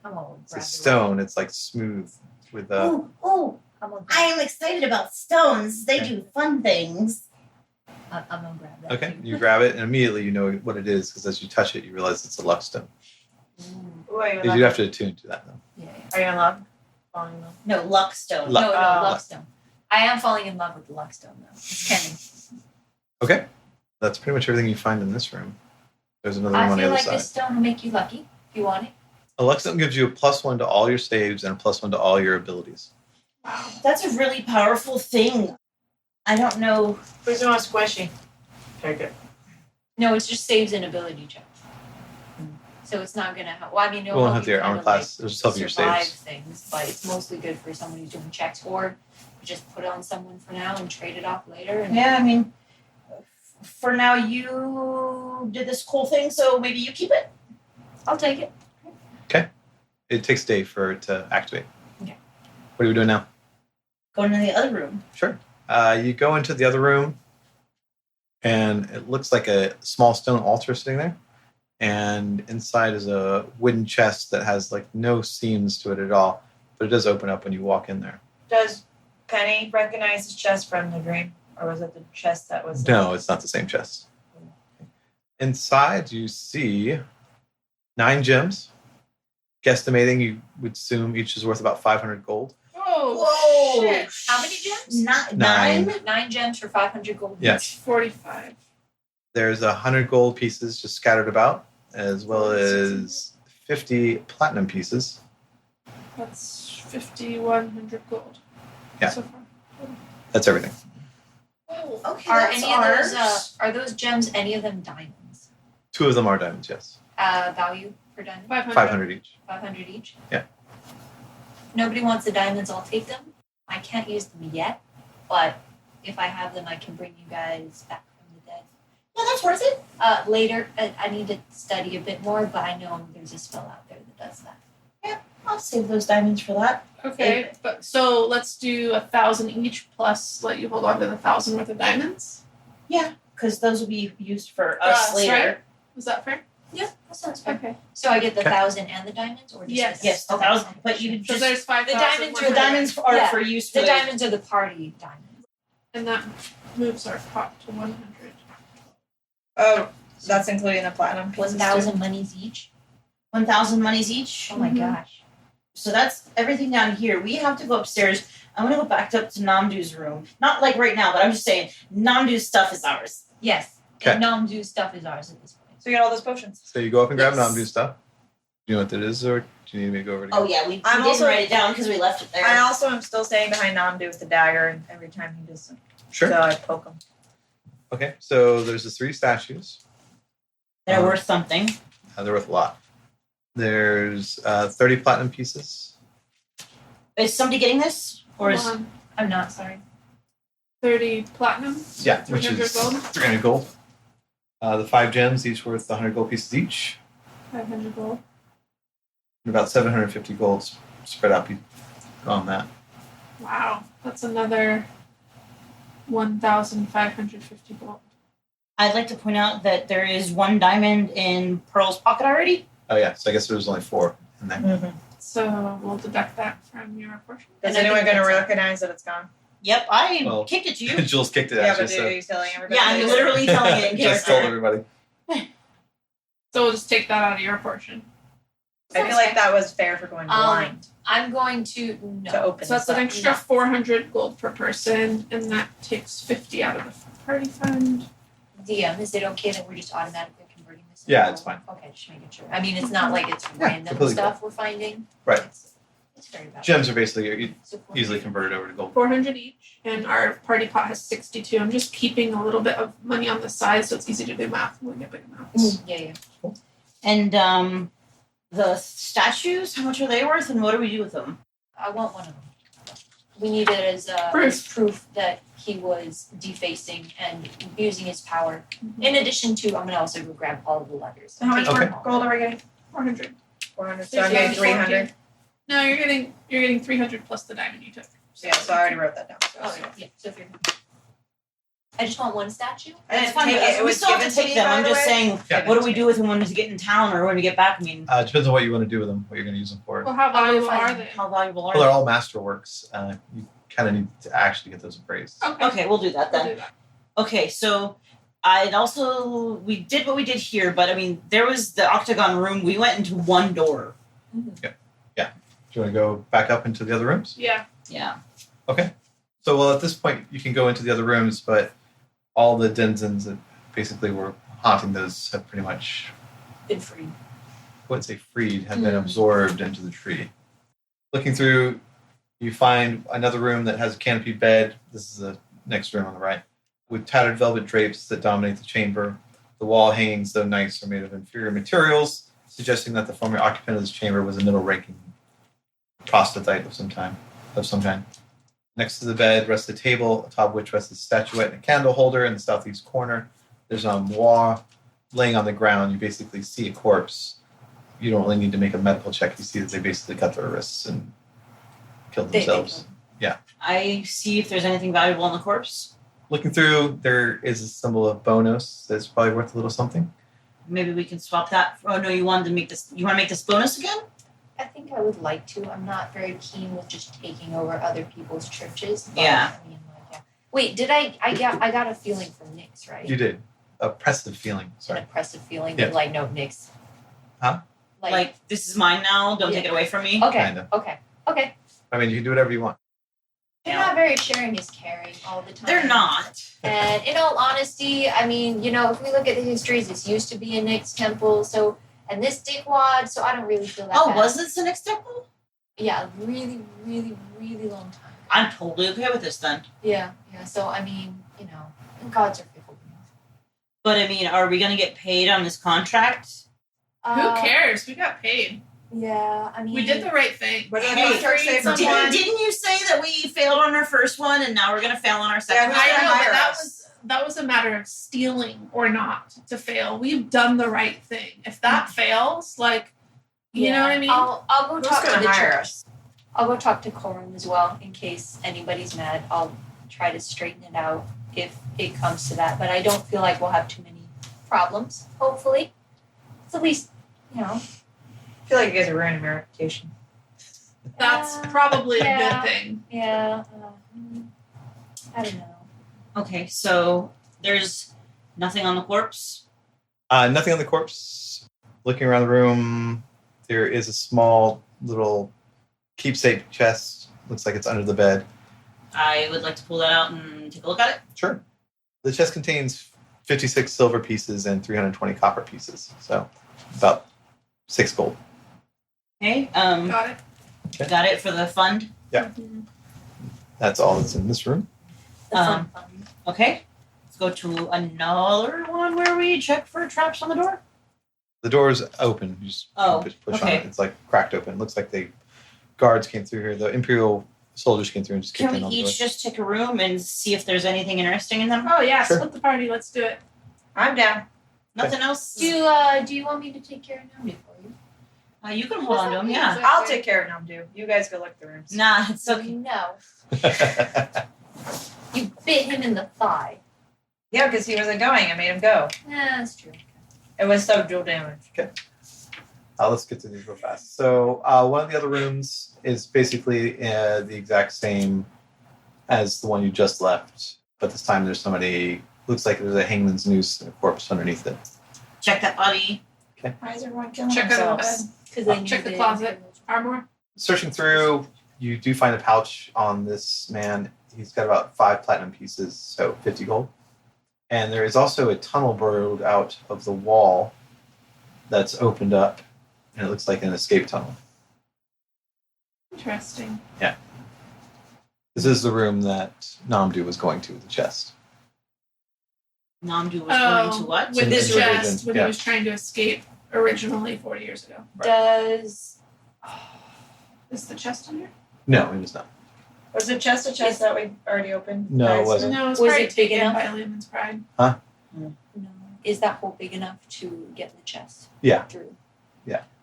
Speaker 5: I'm all
Speaker 2: It's a stone. It's like smooth with a.
Speaker 3: Oh,
Speaker 5: I'm all
Speaker 3: I am excited about stones. They
Speaker 2: Okay.
Speaker 3: do fun things.
Speaker 5: I'm gonna grab that.
Speaker 2: Okay,
Speaker 5: too.
Speaker 2: you grab it, and immediately you know what it is because as you touch it, you realize it's a luck stone.
Speaker 6: Ooh, are you in
Speaker 2: You
Speaker 6: love?
Speaker 2: do have to attune to that, though.
Speaker 5: Yeah, yeah.
Speaker 6: Are you in love? Falling in love?
Speaker 3: No, Luckstone.
Speaker 2: Luck.
Speaker 5: No,
Speaker 6: Oh.
Speaker 5: Luckstone. I am falling in love with the Luckstone though. It's canon.
Speaker 2: Okay, that's pretty much everything you find in this room. There's another room
Speaker 5: I
Speaker 2: on the
Speaker 5: feel
Speaker 2: other
Speaker 5: like
Speaker 2: side.
Speaker 5: this stone will make you lucky if you want it.
Speaker 2: A luck stone gives you a +1 to all your saves and a +1 to all your abilities.
Speaker 4: Wow.
Speaker 3: That's a really powerful thing. I don't know.
Speaker 6: Who's more squishy? Take it.
Speaker 5: No, it's just saves and ability checks. So it's not gonna help. Well, I mean,
Speaker 2: It
Speaker 5: it'll
Speaker 2: won't
Speaker 5: help
Speaker 2: help
Speaker 5: you
Speaker 2: your
Speaker 5: kind
Speaker 2: armor
Speaker 5: of
Speaker 2: class.
Speaker 5: like
Speaker 2: It'll just help your
Speaker 5: survive
Speaker 2: saves.
Speaker 5: things, but it's mostly good for someone who's doing checks, or you just put it on someone for now and trade it off later. And
Speaker 3: Yeah, I mean, for now you did this cool thing, so maybe you keep it.
Speaker 5: I'll take it.
Speaker 2: It takes a day for it to activate.
Speaker 5: Okay.
Speaker 2: What are we doing now?
Speaker 3: Go into the other room.
Speaker 2: Sure. You go into the other room, and it looks like a small stone altar sitting there. And inside is a wooden chest that has like no seams to it at all, but it does open up when you walk in there.
Speaker 6: Does Penny recognize the chest from the dream? Or was it the chest that was...
Speaker 2: No, it's not the same chest. Inside, you see 9 gems. Guesstimating, you would assume each is worth about 500 gold.
Speaker 4: Whoa. Shit.
Speaker 5: How many gems?
Speaker 3: Nine.
Speaker 2: Nine.
Speaker 5: 9 gems for 500 gold.
Speaker 2: Yeah.
Speaker 4: It's 45.
Speaker 2: There's 100 gold pieces just scattered about, as well as 50 platinum pieces.
Speaker 4: That's 5,100 gold.
Speaker 2: Yeah.
Speaker 4: So far.
Speaker 2: That's everything.
Speaker 4: Oh.
Speaker 3: Okay,
Speaker 5: Are
Speaker 3: that's
Speaker 5: any
Speaker 3: ours.
Speaker 5: of those are those gems any of them diamonds?
Speaker 2: 2 of them are diamonds, yes.
Speaker 5: Value per diamond?
Speaker 4: 500.
Speaker 2: 500 each.
Speaker 5: 500 each?
Speaker 2: Yeah.
Speaker 5: Nobody wants the diamonds, I'll take them. I can't use them yet, but if I have them, I can bring you guys back from the dead.
Speaker 3: Yeah, that's worth it.
Speaker 5: Later, I need to study a bit more, but I know there's a spell out there that does that.
Speaker 3: I'll save those diamonds for that.
Speaker 4: Okay, but so let's do 1,000 each plus let you hold on to the 1,000 worth of diamonds.
Speaker 3: Yeah, because those will be used for us later.
Speaker 4: Right? Is that fair?
Speaker 5: Yeah, that sounds fair.
Speaker 4: Okay.
Speaker 5: So I get the
Speaker 2: Okay.
Speaker 5: 1,000 and the diamonds, or just
Speaker 4: Yes.
Speaker 5: the
Speaker 3: Yes, the
Speaker 5: Okay.
Speaker 3: 1,000. But you
Speaker 4: So
Speaker 3: just
Speaker 4: there's 5,000.
Speaker 5: diamonds are
Speaker 3: the diamonds are
Speaker 5: Yeah.
Speaker 3: for use for
Speaker 5: The diamonds are the party diamonds.
Speaker 4: And that moves our pot to 100.
Speaker 6: Oh, that's including the platinum pieces
Speaker 5: 1,000 monies each.
Speaker 3: 1,000 monies each.
Speaker 5: Oh my
Speaker 4: Mhm.
Speaker 5: gosh.
Speaker 3: So that's everything down here. We have to go upstairs. I'm gonna go back up to Namdu's room. Not like right now, but I'm just saying Namdu's stuff is ours.
Speaker 5: Yes.
Speaker 2: Okay.
Speaker 5: And Namdu's stuff is ours at this point.
Speaker 6: So you get all those potions.
Speaker 2: So you go up and grab
Speaker 3: Yes.
Speaker 2: Namdu's stuff. Do you know what that is, or do you need me to go over it
Speaker 3: Oh
Speaker 2: again?
Speaker 3: yeah, we
Speaker 6: I'm
Speaker 3: didn't
Speaker 6: also-
Speaker 3: write it down because we left it there.
Speaker 6: I also am still staying behind Namdu with the dagger, and every time he does something.
Speaker 2: Sure.
Speaker 6: So I poke him.
Speaker 2: Okay, so there's the 3 statues.
Speaker 3: They're worth something.
Speaker 2: They're worth a lot. There's 30 platinum pieces.
Speaker 3: Is somebody getting this? Or
Speaker 4: Hold
Speaker 3: is
Speaker 4: on.
Speaker 5: I'm not sorry.
Speaker 4: 30 platinum.
Speaker 2: Yeah, which
Speaker 4: 300
Speaker 2: is
Speaker 4: gold.
Speaker 2: 300 gold. The 5 gems, each worth 100 gold pieces each.
Speaker 4: 500 gold.
Speaker 2: And about 750 gold spread out on that.
Speaker 4: Wow. That's another 1,550 gold.
Speaker 3: I'd like to point out that there is 1 diamond in Pearl's pocket already.
Speaker 2: Oh yeah, so I guess there's only 4 in there.
Speaker 4: So we'll deduct that from your portion.
Speaker 6: Is
Speaker 5: And I
Speaker 6: anyone
Speaker 5: think
Speaker 6: going to
Speaker 5: that's it.
Speaker 6: recognize that it's gone?
Speaker 3: Yep, I
Speaker 2: Well,
Speaker 3: kicked it to you.
Speaker 2: Jules kicked it
Speaker 6: Yeah,
Speaker 2: at you,
Speaker 6: but
Speaker 2: so
Speaker 6: are you telling everybody?
Speaker 3: Yeah, I'm literally telling it in
Speaker 2: just told
Speaker 3: character.
Speaker 2: everybody.
Speaker 4: So we'll just take that out of your portion.
Speaker 6: I feel like that was fair for going blind
Speaker 5: I'm going to
Speaker 6: to
Speaker 5: no.
Speaker 6: open
Speaker 4: So that's
Speaker 6: this
Speaker 4: an
Speaker 6: up.
Speaker 4: extra 400 gold per person, and that takes 50 out of the party fund.
Speaker 5: DM, is it okay that we're just automatically converting this?
Speaker 2: Yeah, it's fine.
Speaker 5: Okay, just making sure. I mean, it's not like it's
Speaker 2: Yeah,
Speaker 5: random
Speaker 2: completely
Speaker 5: stuff we're finding.
Speaker 2: Right.
Speaker 5: It's very bad.
Speaker 2: Gems are basically
Speaker 5: So
Speaker 2: easily converted over to gold.
Speaker 4: 400 each, and our party pot has 62. I'm just keeping a little bit of money on the side so it's easy to do math when we get big amounts.
Speaker 5: Yeah, yeah.
Speaker 3: And the statues, how much are they worth and what do we do with them?
Speaker 5: I want one of them. We need it as
Speaker 4: Proof.
Speaker 5: as proof that he was defacing and using his power. In addition to, I'm gonna also go grab all of the letters.
Speaker 6: So how much
Speaker 2: Okay.
Speaker 6: more gold are we getting?
Speaker 4: 400.
Speaker 6: 400. So I'm getting 300.
Speaker 4: No, you're getting 300 plus the diamond you took.
Speaker 6: Yeah, so I already wrote that down.
Speaker 5: Oh yeah, so if you're I just want one statue.
Speaker 6: I didn't
Speaker 3: It's fine,
Speaker 6: take it. It
Speaker 3: we
Speaker 6: was
Speaker 3: still have
Speaker 6: given
Speaker 3: to
Speaker 6: to
Speaker 3: take
Speaker 6: me,
Speaker 3: them.
Speaker 6: by
Speaker 3: I'm
Speaker 6: the
Speaker 3: just
Speaker 6: way.
Speaker 3: saying,
Speaker 2: Yeah.
Speaker 3: what do we do with them when we get in town or when we get back? I mean,
Speaker 2: It depends on what you want to do with them, what you're going to use them for.
Speaker 4: Well, how valuable are they?
Speaker 3: how valuable are
Speaker 2: Well, they're
Speaker 3: they?
Speaker 2: all masterworks. You kind of need to actually get those appraised.
Speaker 4: Okay.
Speaker 3: Okay, we'll do that
Speaker 4: We'll
Speaker 3: then.
Speaker 4: do that.
Speaker 3: Okay, so we did what we did here, but I mean, there was the octagon room. We went into one door.
Speaker 2: Do you want to go back up into the other rooms?
Speaker 4: Yeah.
Speaker 3: Yeah.
Speaker 2: Okay. So, well, at this point, you can go into the other rooms, but all the denizens that basically were haunting those have pretty much,
Speaker 5: Been free.
Speaker 2: I wouldn't say freed, have been absorbed into the tree. Looking through, you find another room that has a canopy bed. This is the next room on the right, with tattered velvet drapes that dominate the chamber. The wall hangings, though nice, are made of inferior materials, suggesting that the former occupant of this chamber was a middle-ranking prostitute of some kind. Next to the bed rests a table, atop which rests a statuette and a candle holder in the southeast corner. There's an armoire laying on the ground. You basically see a corpse. You don't really need to make a medical check. You see that they basically cut their wrists and killed themselves.
Speaker 3: I see if there's anything valuable on the corpse.
Speaker 2: Looking through, there is a symbol of bonus that's probably worth a little something.
Speaker 3: Maybe we can swap that. Oh no, you wanted to make this. You want to make this bonus again?
Speaker 5: I think I would like to. I'm not very keen with just taking over other people's churches. But,
Speaker 3: Yeah.
Speaker 5: I mean, yeah. Wait, did I got a feeling from Nyx, right?
Speaker 2: You did. Oppressive feeling.
Speaker 5: An
Speaker 2: Sorry.
Speaker 5: oppressive feeling.
Speaker 2: Yeah.
Speaker 5: That, like, no, Nyx.
Speaker 2: Huh?
Speaker 3: Like this is mine now. Don't take it away from me.
Speaker 5: Okay.
Speaker 2: Kinda.
Speaker 5: Okay.
Speaker 2: I mean, you can do whatever you want.
Speaker 5: They're not very sharing is caring all the time.
Speaker 3: They're not.
Speaker 5: And in all honesty, I mean, if we look at the histories, this used to be a Nyx temple, so, and this dickwad, so I don't really feel that bad.
Speaker 3: Was this the next temple?
Speaker 5: Yeah, a really, really, really long time.
Speaker 3: I'm totally okay with this then.
Speaker 5: Yeah, so I mean, gods are fickle.
Speaker 3: But I mean, are we gonna get paid on this contract?
Speaker 4: Who cares? We got paid.
Speaker 5: Yeah, I mean...
Speaker 4: We did the right thing.
Speaker 6: What did
Speaker 3: Hey,
Speaker 6: the contract say for
Speaker 4: someone-
Speaker 6: one?
Speaker 3: Didn't you say that we failed on our first one and now we're gonna fail on our second
Speaker 6: Yeah,
Speaker 3: one?
Speaker 4: I know,
Speaker 6: hire
Speaker 4: but
Speaker 6: us.
Speaker 4: that was a matter of stealing or not to fail. We've done the right thing. If that fails, you know what I mean?
Speaker 5: I'll go
Speaker 6: Who's
Speaker 5: talk to
Speaker 6: gonna
Speaker 5: the
Speaker 6: hire
Speaker 5: church.
Speaker 6: us?
Speaker 5: I'll go talk to Corum as well, in case anybody's mad. I'll try to straighten it out if it comes to that. But I don't feel like we'll have too many problems, hopefully. It's at least,
Speaker 6: I feel like you guys are ruining my reputation.
Speaker 4: That's probably a
Speaker 5: yeah.
Speaker 4: good thing.
Speaker 5: yeah. I don't know.
Speaker 3: Okay, so there's nothing on the corpse.
Speaker 2: Nothing on the corpse. Looking around the room, there is a small little keepsake chest. Looks like it's under the bed.
Speaker 3: I would like to pull that out and take a look at it.
Speaker 2: Sure. The chest contains 56 silver pieces and 320 copper pieces. So about 6 gold.
Speaker 3: Okay,
Speaker 4: Got it.
Speaker 2: Okay.
Speaker 3: got it for the fund.
Speaker 2: That's all that's in this room.
Speaker 5: The fun.
Speaker 3: Okay, let's go to another one where we check for traps on the door.
Speaker 2: The door is open. You just push on
Speaker 3: okay.
Speaker 2: it. It's like cracked open. Looks like the guards came through here. The Imperial soldiers came through and just kicked
Speaker 3: Can
Speaker 2: in
Speaker 3: we
Speaker 2: on the door.
Speaker 3: each just take a room and see if there's anything interesting in them?
Speaker 4: Oh, yeah,
Speaker 2: Sure.
Speaker 4: split the party. Let's do it.
Speaker 6: I'm down.
Speaker 3: Nothing else?
Speaker 5: Do you want me to take care of Namdi for you?
Speaker 3: You can hold on to them, yeah.
Speaker 6: I'll take care of Namdu. You guys go look at the rooms.
Speaker 3: Nah, it's okay.
Speaker 5: No. You bit him in the thigh.
Speaker 6: Yeah, because he wasn't going. I made him go.
Speaker 5: That's true.
Speaker 6: It was subdual damage.
Speaker 2: Let's get to these real fast. So one of the other rooms is basically the exact same as the one you just left, but this time there's somebody. Looks like there's a hangman's noose and a corpse underneath it.
Speaker 3: Check that body.
Speaker 6: Why is everyone killing
Speaker 4: Check under the
Speaker 6: themselves?
Speaker 4: bed.
Speaker 5: Because they
Speaker 4: Check
Speaker 5: knew
Speaker 4: the closet. Armor.
Speaker 2: Searching through, you do find a pouch on this man. He's got about 5 platinum pieces, so 50 gold. And there is also a tunnel burrowed out of the wall that's opened up, and it looks like an escape tunnel.
Speaker 4: Interesting.
Speaker 2: This is the room that Namdu was going to, the chest.
Speaker 3: Namdu was going to what?
Speaker 4: With
Speaker 2: In
Speaker 4: his
Speaker 2: the division,
Speaker 4: chest when
Speaker 2: yeah.
Speaker 4: he was trying to escape originally 40 years ago.
Speaker 5: Does
Speaker 4: Is the chest in here?
Speaker 2: No, it is not.
Speaker 6: Was it chest to chest that we already opened?
Speaker 2: No, it
Speaker 6: Guys?
Speaker 2: wasn't.
Speaker 4: No, it's
Speaker 5: Was
Speaker 4: probably
Speaker 5: it big
Speaker 4: taken
Speaker 5: enough?
Speaker 4: by Lehman's Pride.
Speaker 5: no? Is that hole big enough to get in the chest?
Speaker 2: Yeah.
Speaker 5: Through.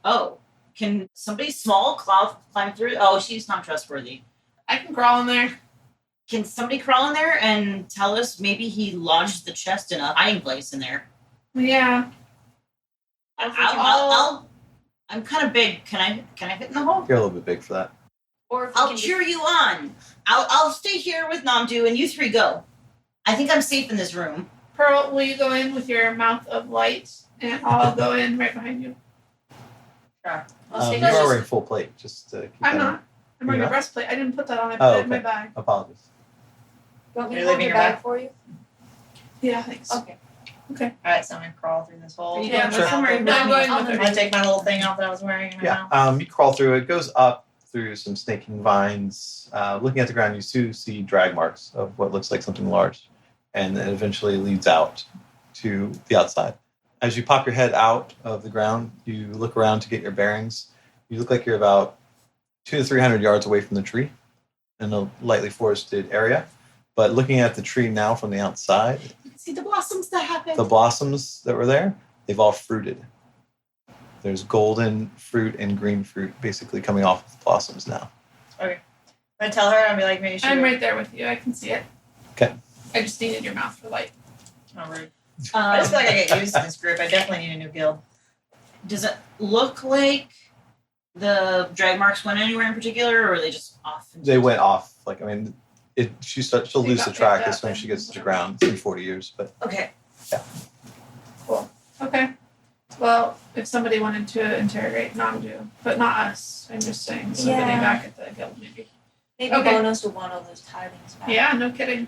Speaker 3: Oh, can somebody small climb through? Oh, she's not trustworthy.
Speaker 4: I can crawl in there.
Speaker 3: Can somebody crawl in there and tell us maybe he lodged the chest in a hiding place in there?
Speaker 4: Yeah.
Speaker 3: I'm kind of big. Can I fit in the hole?
Speaker 2: You're a little bit big for that.
Speaker 5: Or if we
Speaker 3: I'll
Speaker 5: can
Speaker 3: cheer you on. I'll stay here with Namdu and you three go. I think I'm safe in this room.
Speaker 4: Pearl, will you go in with your mouth of light, and I'll go in right behind you.
Speaker 3: Sure.
Speaker 2: You are wearing full plate, just to keep
Speaker 4: I'm
Speaker 2: that in-
Speaker 4: not. I'm wearing
Speaker 2: You're
Speaker 4: a
Speaker 2: not?
Speaker 4: breastplate. I didn't put that on. I put
Speaker 2: Oh,
Speaker 4: it in my
Speaker 2: okay.
Speaker 4: bag.
Speaker 2: Apologies.
Speaker 5: You want me to
Speaker 3: You're
Speaker 5: hold
Speaker 3: leaving
Speaker 5: your
Speaker 3: your
Speaker 5: bag
Speaker 3: bag?
Speaker 5: for you?
Speaker 4: Yeah, thanks.
Speaker 5: Okay.
Speaker 3: All right, so I'm gonna crawl through this hole.
Speaker 4: Are you going
Speaker 2: Sure.
Speaker 4: with them or are you
Speaker 3: No,
Speaker 4: I'm going
Speaker 5: I'm
Speaker 4: with
Speaker 3: I'm
Speaker 4: her?
Speaker 3: gonna take my little thing off that I was wearing in my
Speaker 2: Yeah,
Speaker 3: mouth.
Speaker 2: you crawl through. It goes up through some snaking vines. Looking at the ground, you do see drag marks of what looks like something large, and it eventually leads out to the outside. As you pop your head out of the ground, you look around to get your bearings. You look like you're about 200 to 300 yards away from the tree in a lightly forested area. But looking at the tree now from the outside,
Speaker 3: See the blossoms that happen.
Speaker 2: the blossoms that were there, they've all fruited. There's golden fruit and green fruit basically coming off of the blossoms now.
Speaker 3: I'm gonna tell her. I'll be like, maybe she.
Speaker 4: I'm right there with you. I can see it.
Speaker 2: Okay.
Speaker 4: I just needed your mouth for light.
Speaker 3: Oh, rude. I just feel like I get used to this group. I definitely need a new guild. Does it look like the drag marks went anywhere in particular, or are they just off?
Speaker 2: They went off. Like, I mean, she'll
Speaker 4: They
Speaker 2: lose
Speaker 4: got
Speaker 2: the track
Speaker 4: picked
Speaker 2: as
Speaker 4: up
Speaker 2: soon as she
Speaker 4: and-
Speaker 2: gets to the ground. It's been 40 years, but
Speaker 3: Okay.
Speaker 4: Okay. Well, if somebody wanted to interrogate Namdu, but not us, I'm just saying somebody
Speaker 5: Yeah.
Speaker 4: back at the guild maybe.
Speaker 5: Maybe
Speaker 4: Okay.
Speaker 5: Bonos will want all those tidings back.
Speaker 4: Yeah, no kidding.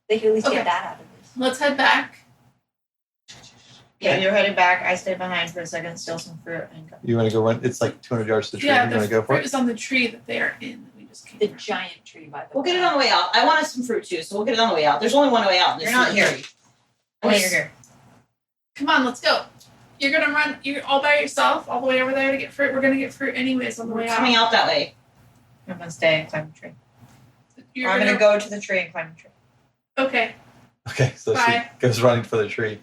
Speaker 5: They could at least
Speaker 4: Okay.
Speaker 5: get that out of this.
Speaker 4: Let's head back.
Speaker 3: Yeah, you're heading back. I stay behind for a second, steal some fruit, and go.
Speaker 2: you want to go run? It's like 200 yards to the tree.
Speaker 4: Yeah,
Speaker 2: You
Speaker 4: the
Speaker 2: want to go for
Speaker 4: fruit
Speaker 2: it?
Speaker 4: is on the tree that they are in that we just came
Speaker 5: The
Speaker 4: from.
Speaker 5: giant tree by the
Speaker 3: We'll get it on the way out. I wanted some fruit too, so we'll get it on the way out. There's only one way out. and
Speaker 6: You're
Speaker 3: it's
Speaker 6: not
Speaker 3: the
Speaker 6: here.
Speaker 3: tree.
Speaker 6: Oh, you're here.
Speaker 4: Come on, let's go. You're gonna run. You're all by yourself, all the way over there to get fruit. We're gonna get fruit anyways on the
Speaker 3: We're
Speaker 4: way
Speaker 3: coming
Speaker 4: out.
Speaker 3: out that way.
Speaker 6: I'm gonna stay and climb the tree.
Speaker 4: You're
Speaker 6: I'm gonna go to the tree and climb the tree.
Speaker 4: Okay,
Speaker 2: Okay, so
Speaker 4: Bye.
Speaker 2: she goes running for the tree.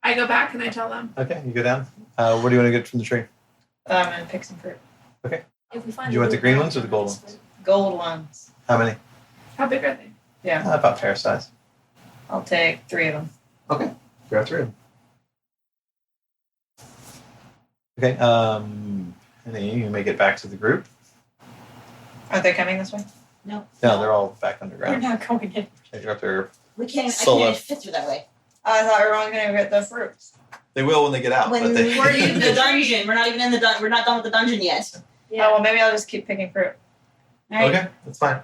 Speaker 4: I go back and I tell them.
Speaker 2: Okay, you go down. What do you want to get from the tree?
Speaker 6: I'm gonna pick some fruit.
Speaker 5: If we find
Speaker 2: Do you want the green
Speaker 5: loot
Speaker 2: ones or the gold ones?
Speaker 6: Gold ones.
Speaker 2: How many?
Speaker 4: How big are they?
Speaker 6: Yeah,
Speaker 2: About pear size.
Speaker 6: I'll take 3 of them.
Speaker 2: Grab 3 of them. Okay, Penny, you make it back to the group.
Speaker 6: Are they coming this way?
Speaker 2: No, they're all back
Speaker 5: We're
Speaker 2: underground.
Speaker 5: not going in.
Speaker 2: They're up there.
Speaker 3: We can't. I
Speaker 2: Solo.
Speaker 3: can't fit through that way.
Speaker 6: I thought we were only gonna get the fruits.
Speaker 2: They will when they get out.
Speaker 3: When
Speaker 2: but they,
Speaker 3: we're in the dungeon, we're not even in the we're not done with the dungeon yet.
Speaker 6: Oh well, maybe I'll just keep picking fruit.
Speaker 3: All right.
Speaker 2: Okay, that's fine.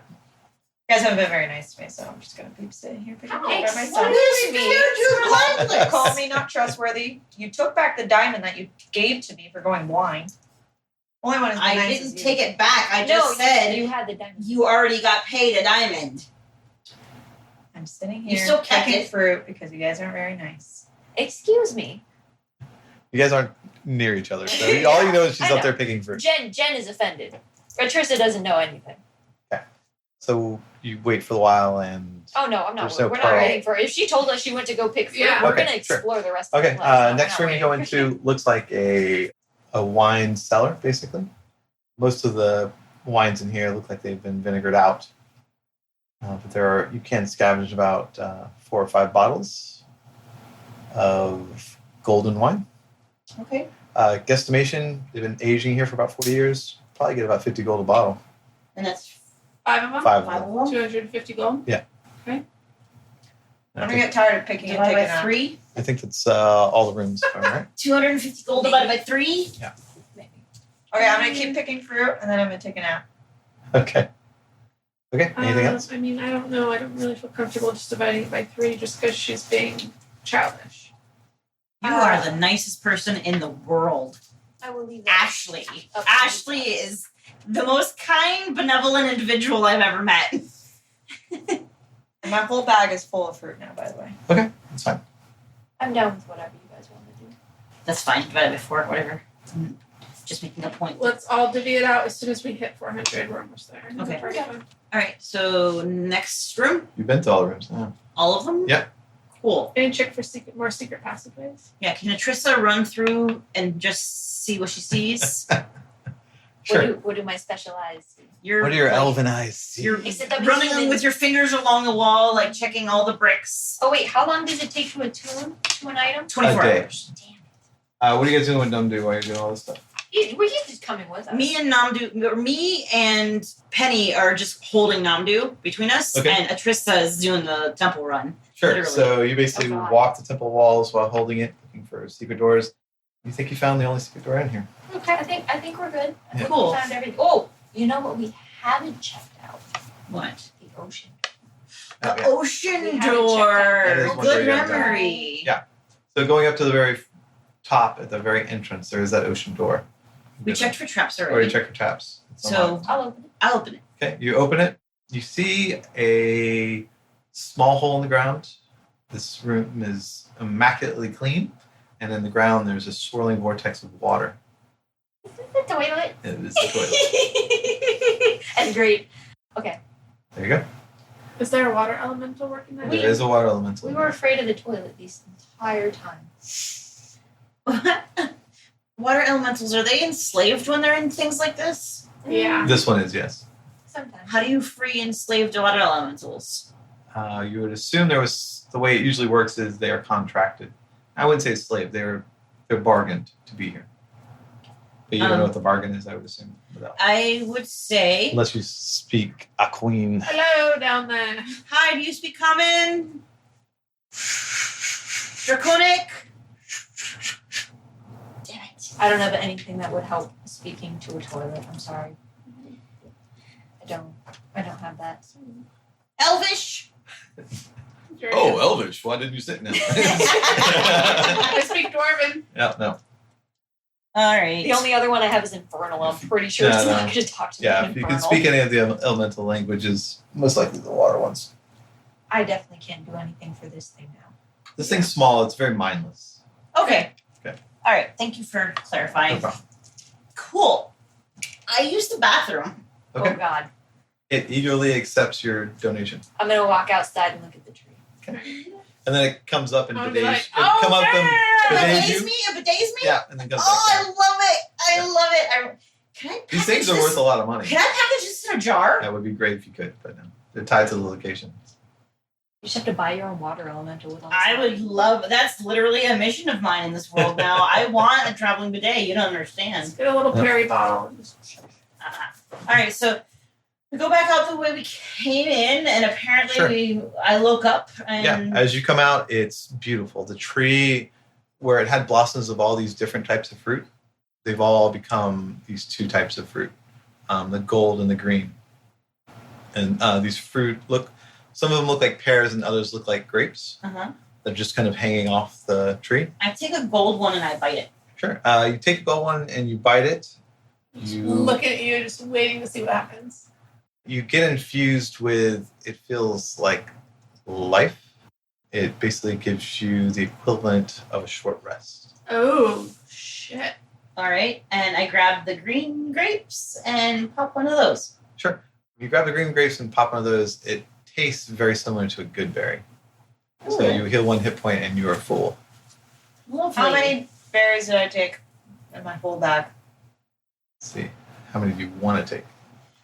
Speaker 6: You guys haven't been very nice to me, so I'm just gonna be sitting here picking fruit by
Speaker 5: Thanks.
Speaker 6: myself.
Speaker 3: What is you blindless?
Speaker 6: Call me not trustworthy. You took back the diamond that you gave to me for going blind. Only one is
Speaker 3: I
Speaker 6: nice
Speaker 3: didn't
Speaker 6: as
Speaker 3: take
Speaker 6: you.
Speaker 3: it back. I
Speaker 5: No,
Speaker 3: just said
Speaker 5: you had the diamond.
Speaker 3: you already got paid a diamond.
Speaker 6: I'm sitting
Speaker 3: You
Speaker 6: here
Speaker 3: still kept
Speaker 6: picking
Speaker 3: it.
Speaker 6: fruit because you guys aren't very nice.
Speaker 5: Excuse me.
Speaker 2: You guys aren't near each other, so all you know is she's
Speaker 5: I
Speaker 2: up
Speaker 5: know.
Speaker 2: there picking fruit.
Speaker 5: Jen is offended. But Trista doesn't know anything.
Speaker 2: So you wait for a while and.
Speaker 5: Oh no, I'm not.
Speaker 2: There's no
Speaker 5: We're not
Speaker 2: pearl.
Speaker 5: waiting for her. If she told us she went to go pick fruit,
Speaker 4: Yeah.
Speaker 5: we're
Speaker 2: Okay,
Speaker 5: gonna
Speaker 2: sure.
Speaker 5: explore the rest of
Speaker 2: Okay,
Speaker 5: the place.
Speaker 2: next room you go into looks like a wine cellar, basically. Most of the wines in here look like they've been vinegared out. But you can scavenge about 4 or 5 bottles of golden wine.
Speaker 3: Okay.
Speaker 2: Guesstimation, they've been aging here for about 40 years. Probably get about 50 gold a bottle.
Speaker 3: And that's
Speaker 4: 5 of them.
Speaker 2: 5
Speaker 3: 5
Speaker 2: of
Speaker 3: of
Speaker 2: them.
Speaker 3: them.
Speaker 4: 250 gold.
Speaker 6: I'm gonna get tired of picking and
Speaker 3: Divided
Speaker 6: picking
Speaker 3: by
Speaker 6: out.
Speaker 3: 3.
Speaker 2: I think that's all the rooms, all right?
Speaker 3: 250 gold divided by 3.
Speaker 5: Maybe.
Speaker 6: Okay, I'm gonna keep picking fruit and then I'm gonna take a nap.
Speaker 2: Okay. Okay, anything else?
Speaker 4: I mean, I don't know. I don't really feel comfortable just dividing it by 3 just because she's being childish.
Speaker 3: You are the nicest person in the world.
Speaker 5: I will leave that.
Speaker 3: Ashley.
Speaker 5: Up to
Speaker 3: Ashley
Speaker 5: you.
Speaker 3: is the most kind, benevolent individual I've ever met.
Speaker 6: And my whole bag is full of fruit now, by the way.
Speaker 2: That's fine.
Speaker 5: I'm down with whatever you guys want to do.
Speaker 3: That's fine. Divided by 4, whatever. Just making a point.
Speaker 4: Let's all divvy it out as soon as we hit 400. We're almost there.
Speaker 3: Okay.
Speaker 4: Pretty fun.
Speaker 3: All right. So next room,
Speaker 2: You've been to all the rooms. Yeah.
Speaker 3: all of them.
Speaker 2: Yeah.
Speaker 3: Cool.
Speaker 4: And check for more secret passageways.
Speaker 3: Yeah. Can Atrissa run through and just see what she sees?
Speaker 2: Sure.
Speaker 5: What do my special eyes see?
Speaker 3: You're
Speaker 2: What do your
Speaker 3: like,
Speaker 2: elven eyes see?
Speaker 3: You're
Speaker 5: Except I'm
Speaker 3: running
Speaker 5: human.
Speaker 3: with your fingers along the wall, like checking all the bricks.
Speaker 5: Oh wait, how long does it take to attune to an item?
Speaker 3: 24
Speaker 2: A day.
Speaker 3: hours.
Speaker 5: Damn
Speaker 2: What are you guys doing with Numdu while you're doing all this stuff?
Speaker 5: it. Were you just coming with us?
Speaker 3: Me and Penny are just holding Namdu between us,
Speaker 2: Okay.
Speaker 3: and Atrissa is doing the temple run.
Speaker 2: Sure.
Speaker 3: Literally.
Speaker 2: So you basically
Speaker 5: Oh, God.
Speaker 2: walk the temple walls while holding it, looking for secret doors. You think you found the only secret door in here?
Speaker 5: Okay, I think we're good. I think
Speaker 3: Cool.
Speaker 5: we found everything. Oh, you know what we haven't checked out?
Speaker 3: What?
Speaker 5: The ocean.
Speaker 2: Oh,
Speaker 3: The
Speaker 2: yeah.
Speaker 3: ocean
Speaker 5: We haven't checked out
Speaker 3: door.
Speaker 2: That is one
Speaker 3: Good
Speaker 2: door you haven't done.
Speaker 3: memory.
Speaker 2: Yeah. So going up to the very top, at the very entrance, there is that ocean door.
Speaker 3: We checked for traps
Speaker 2: Already
Speaker 3: already.
Speaker 2: checked your taps. It's
Speaker 3: So
Speaker 2: unlocked.
Speaker 5: I'll open it.
Speaker 3: I'll open it.
Speaker 2: Okay, you open it. You see a small hole in the ground. This room is immaculately clean, and in the ground there's a swirling vortex of water.
Speaker 5: Is this the toilet?
Speaker 2: It is the toilet.
Speaker 5: And great. Okay.
Speaker 2: There you go.
Speaker 4: Is there a water elemental working there?
Speaker 2: There is a water elemental.
Speaker 5: We
Speaker 2: in
Speaker 5: were
Speaker 2: there.
Speaker 5: afraid of the toilet this entire time.
Speaker 3: Water elementals, are they enslaved when they're in things like this?
Speaker 4: Yeah.
Speaker 2: This one is, yes.
Speaker 5: Sometimes.
Speaker 3: How do you free enslaved water elementals?
Speaker 2: You would assume there was the way it usually works is they are contracted. I wouldn't say slave. They're bargained to be here. But you don't know what the bargain is. I would assume. Without.
Speaker 3: I would say,
Speaker 2: Unless you speak a queen.
Speaker 4: Hello down there.
Speaker 3: hi, do you speak common? Draconic?
Speaker 5: Damn it. I don't have anything that would help speaking to a toilet. I'm sorry. I don't have that.
Speaker 3: Elvish?
Speaker 2: Oh, Elvish. Why didn't you sit now?
Speaker 4: I speak Dwarven.
Speaker 2: Yeah, no.
Speaker 3: Alright.
Speaker 5: The only other one I have is Infernal. I'm pretty sure it's
Speaker 2: No,
Speaker 5: not
Speaker 2: no.
Speaker 5: going to talk to me
Speaker 2: Yeah,
Speaker 5: in
Speaker 2: if you
Speaker 5: Infernal.
Speaker 2: can speak any of the elemental languages, most likely the water ones.
Speaker 5: I definitely can't do anything for this thing now.
Speaker 2: This thing's small. It's very mindless.
Speaker 3: Okay.
Speaker 2: Okay.
Speaker 3: Alright, thank you for clarifying.
Speaker 2: No problem.
Speaker 3: Cool. I used the bathroom.
Speaker 2: Okay.
Speaker 5: Oh God.
Speaker 2: It eagerly accepts your donation.
Speaker 5: I'm going to walk outside and look at the tree.
Speaker 2: And then it comes up and
Speaker 4: I'll
Speaker 2: bidets.
Speaker 4: be like,
Speaker 2: it come up and bidets
Speaker 3: Bidets
Speaker 2: you.
Speaker 3: me? It bidets me?
Speaker 2: Yeah, and then comes
Speaker 3: Oh, I
Speaker 2: back down.
Speaker 3: love it. I love it. Can I
Speaker 2: These
Speaker 3: package
Speaker 2: things are
Speaker 3: this?
Speaker 2: worth a lot of money.
Speaker 3: Can I package this in a jar?
Speaker 2: That would be great if you could, but no. They're tied to the location.
Speaker 5: You just have to buy your own water elemental with all this
Speaker 3: I would
Speaker 5: money.
Speaker 3: love that's literally a mission of mine in this world now. I want a traveling bidet. You don't understand.
Speaker 4: Get a little
Speaker 2: Yep.
Speaker 4: Perry bottle. And just...
Speaker 3: All right, so we go back out the way we came in, and apparently
Speaker 2: Sure.
Speaker 3: I look up and
Speaker 2: Yeah, as you come out, it's beautiful. The tree, where it had blossoms of all these different types of fruit, they've all become these two types of fruit, the gold and the green. And these fruit some of them look like pears and others look like grapes.
Speaker 3: uh-huh.
Speaker 2: They're just kind of hanging off the tree.
Speaker 3: I take a gold one and I bite it.
Speaker 2: Sure. You take a gold one and you bite it. You
Speaker 4: Looking at you, just waiting to see what happens.
Speaker 2: you get infused with, it feels like life. It basically gives you the equivalent of a short rest.
Speaker 4: Oh, shit.
Speaker 3: All right, and I grab the green grapes and pop one of those.
Speaker 2: Sure. You grab the green grapes and pop one of those. It tastes very similar to a good berry. So
Speaker 3: Ooh.
Speaker 2: you heal 1 hit point and you are full.
Speaker 3: Lovely.
Speaker 6: How many berries did I take in my whole bag?
Speaker 2: Let's see. How many do you want to take?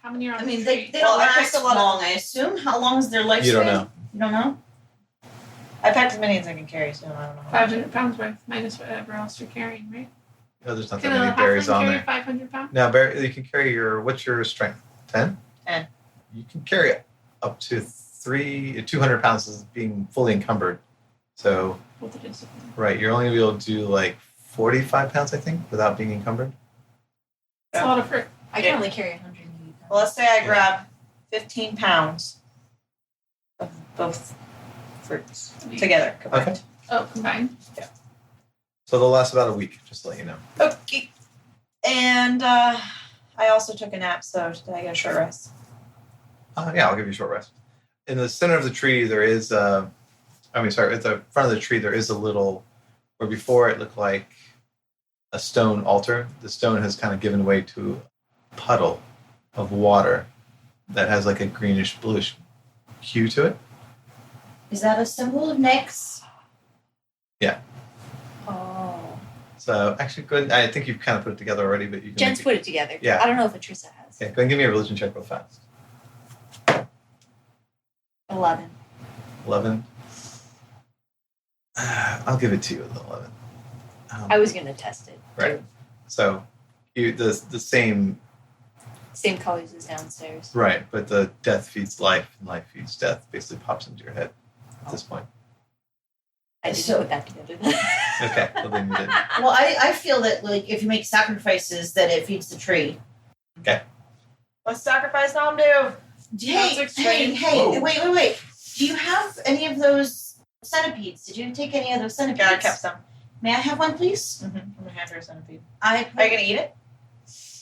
Speaker 4: How many are on
Speaker 3: I
Speaker 4: the
Speaker 3: mean,
Speaker 4: tree?
Speaker 3: they
Speaker 6: Well,
Speaker 3: don't
Speaker 6: I
Speaker 3: last
Speaker 6: picked a lot of-
Speaker 3: long. I assume. How long is their lifespan?
Speaker 2: You don't know.
Speaker 3: You don't know.
Speaker 6: I packed as many as I can carry, so I don't know.
Speaker 4: 500 pounds worth, minus whatever else you're carrying, right?
Speaker 2: No, there's not
Speaker 4: Can
Speaker 2: that
Speaker 4: a
Speaker 2: many berries
Speaker 4: halfling
Speaker 2: on
Speaker 4: carry
Speaker 2: there.
Speaker 4: 500 pounds?
Speaker 2: Now, you can carry what's your strength? 10?
Speaker 6: 10.
Speaker 2: You can carry it up to 200 pounds as being fully encumbered. So,
Speaker 4: With the discipline.
Speaker 2: right, you're only going to be able to do like 45 pounds, I think, without being encumbered.
Speaker 4: It's a lot of fruit.
Speaker 5: I can only carry 180 pounds.
Speaker 6: Well, let's say I grab 15 pounds of both fruits together. Correct.
Speaker 4: Oh, combined.
Speaker 2: So they'll last about a week, just to let you know.
Speaker 6: Okay. And I also took a nap, so did I get a short rest?
Speaker 2: Yeah, I'll give you a short rest. In the center of the tree, there is at the front of the tree, there is a little, where before it looked like a stone altar. The stone has kind of given way to a puddle of water that has like a greenish bluish hue to it.
Speaker 3: Is that a symbol of Nyx?
Speaker 5: Oh.
Speaker 2: So actually, good. I think you've kind of put it together already, but you can.
Speaker 5: Jen's
Speaker 2: make
Speaker 5: put it together.
Speaker 2: Yeah.
Speaker 5: I don't know if Atrissa has.
Speaker 2: Okay, go ahead and give me a religion check real fast.
Speaker 5: 11.
Speaker 2: 11. I'll give it to you with 11.
Speaker 5: I was going to test it.
Speaker 2: Right. So, the same.
Speaker 5: Same colors as downstairs.
Speaker 2: Right, but the death feeds life and life feeds death basically pops into your head at this point.
Speaker 5: I didn't
Speaker 3: So-
Speaker 5: put that together then.
Speaker 2: Okay, well then you did.
Speaker 3: Well, I feel that like if you make sacrifices, that it feeds the tree.
Speaker 6: What's sacrifice Nom do?
Speaker 3: Hey,
Speaker 4: That's
Speaker 3: hey,
Speaker 4: extreme.
Speaker 3: hey!
Speaker 2: Whoa.
Speaker 3: Wait! Do you have any of those centipedes? Did you take any of those centipedes?
Speaker 6: Yeah, I kept some.
Speaker 3: May I have one, please?
Speaker 6: I'm gonna have your centipede.
Speaker 3: I
Speaker 6: Are you gonna eat it?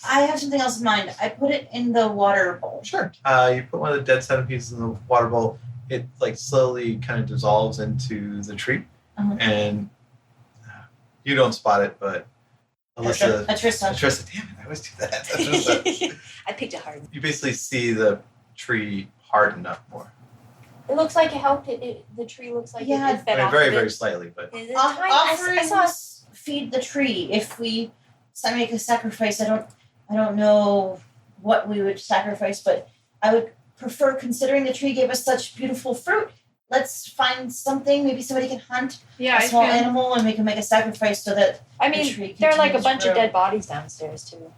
Speaker 3: I have something else in mind. I put it in the water bowl.
Speaker 2: Sure. You put one of the dead centipedes in the water bowl. It like slowly kind of dissolves into the tree,
Speaker 3: Uh-huh.
Speaker 2: and you don't spot it, but Alyssa,
Speaker 3: Atrissa.
Speaker 2: Trista, damn it, I always do that. Alyssa,
Speaker 5: I picked it hard.
Speaker 2: you basically see the tree harden up more.
Speaker 5: It looks like it helped it. The tree looks like
Speaker 3: Yeah,
Speaker 5: it fed
Speaker 2: I mean,
Speaker 5: off
Speaker 2: very,
Speaker 5: of
Speaker 2: very
Speaker 5: it.
Speaker 2: slightly, but
Speaker 5: Is it
Speaker 3: Off-
Speaker 5: tiny? I saw
Speaker 3: offerings feed the tree. If we make a sacrifice, I don't know what we would sacrifice, but I would prefer, considering the tree gave us such beautiful fruit. Let's find something. Maybe somebody can hunt
Speaker 4: Yeah,
Speaker 3: a
Speaker 4: I
Speaker 3: small
Speaker 4: feel.
Speaker 3: animal, and we can make a sacrifice so that
Speaker 5: I
Speaker 3: the
Speaker 5: mean,
Speaker 3: tree
Speaker 5: there are like a
Speaker 3: continues
Speaker 5: bunch
Speaker 3: to
Speaker 5: of
Speaker 3: grow.
Speaker 5: dead bodies downstairs too.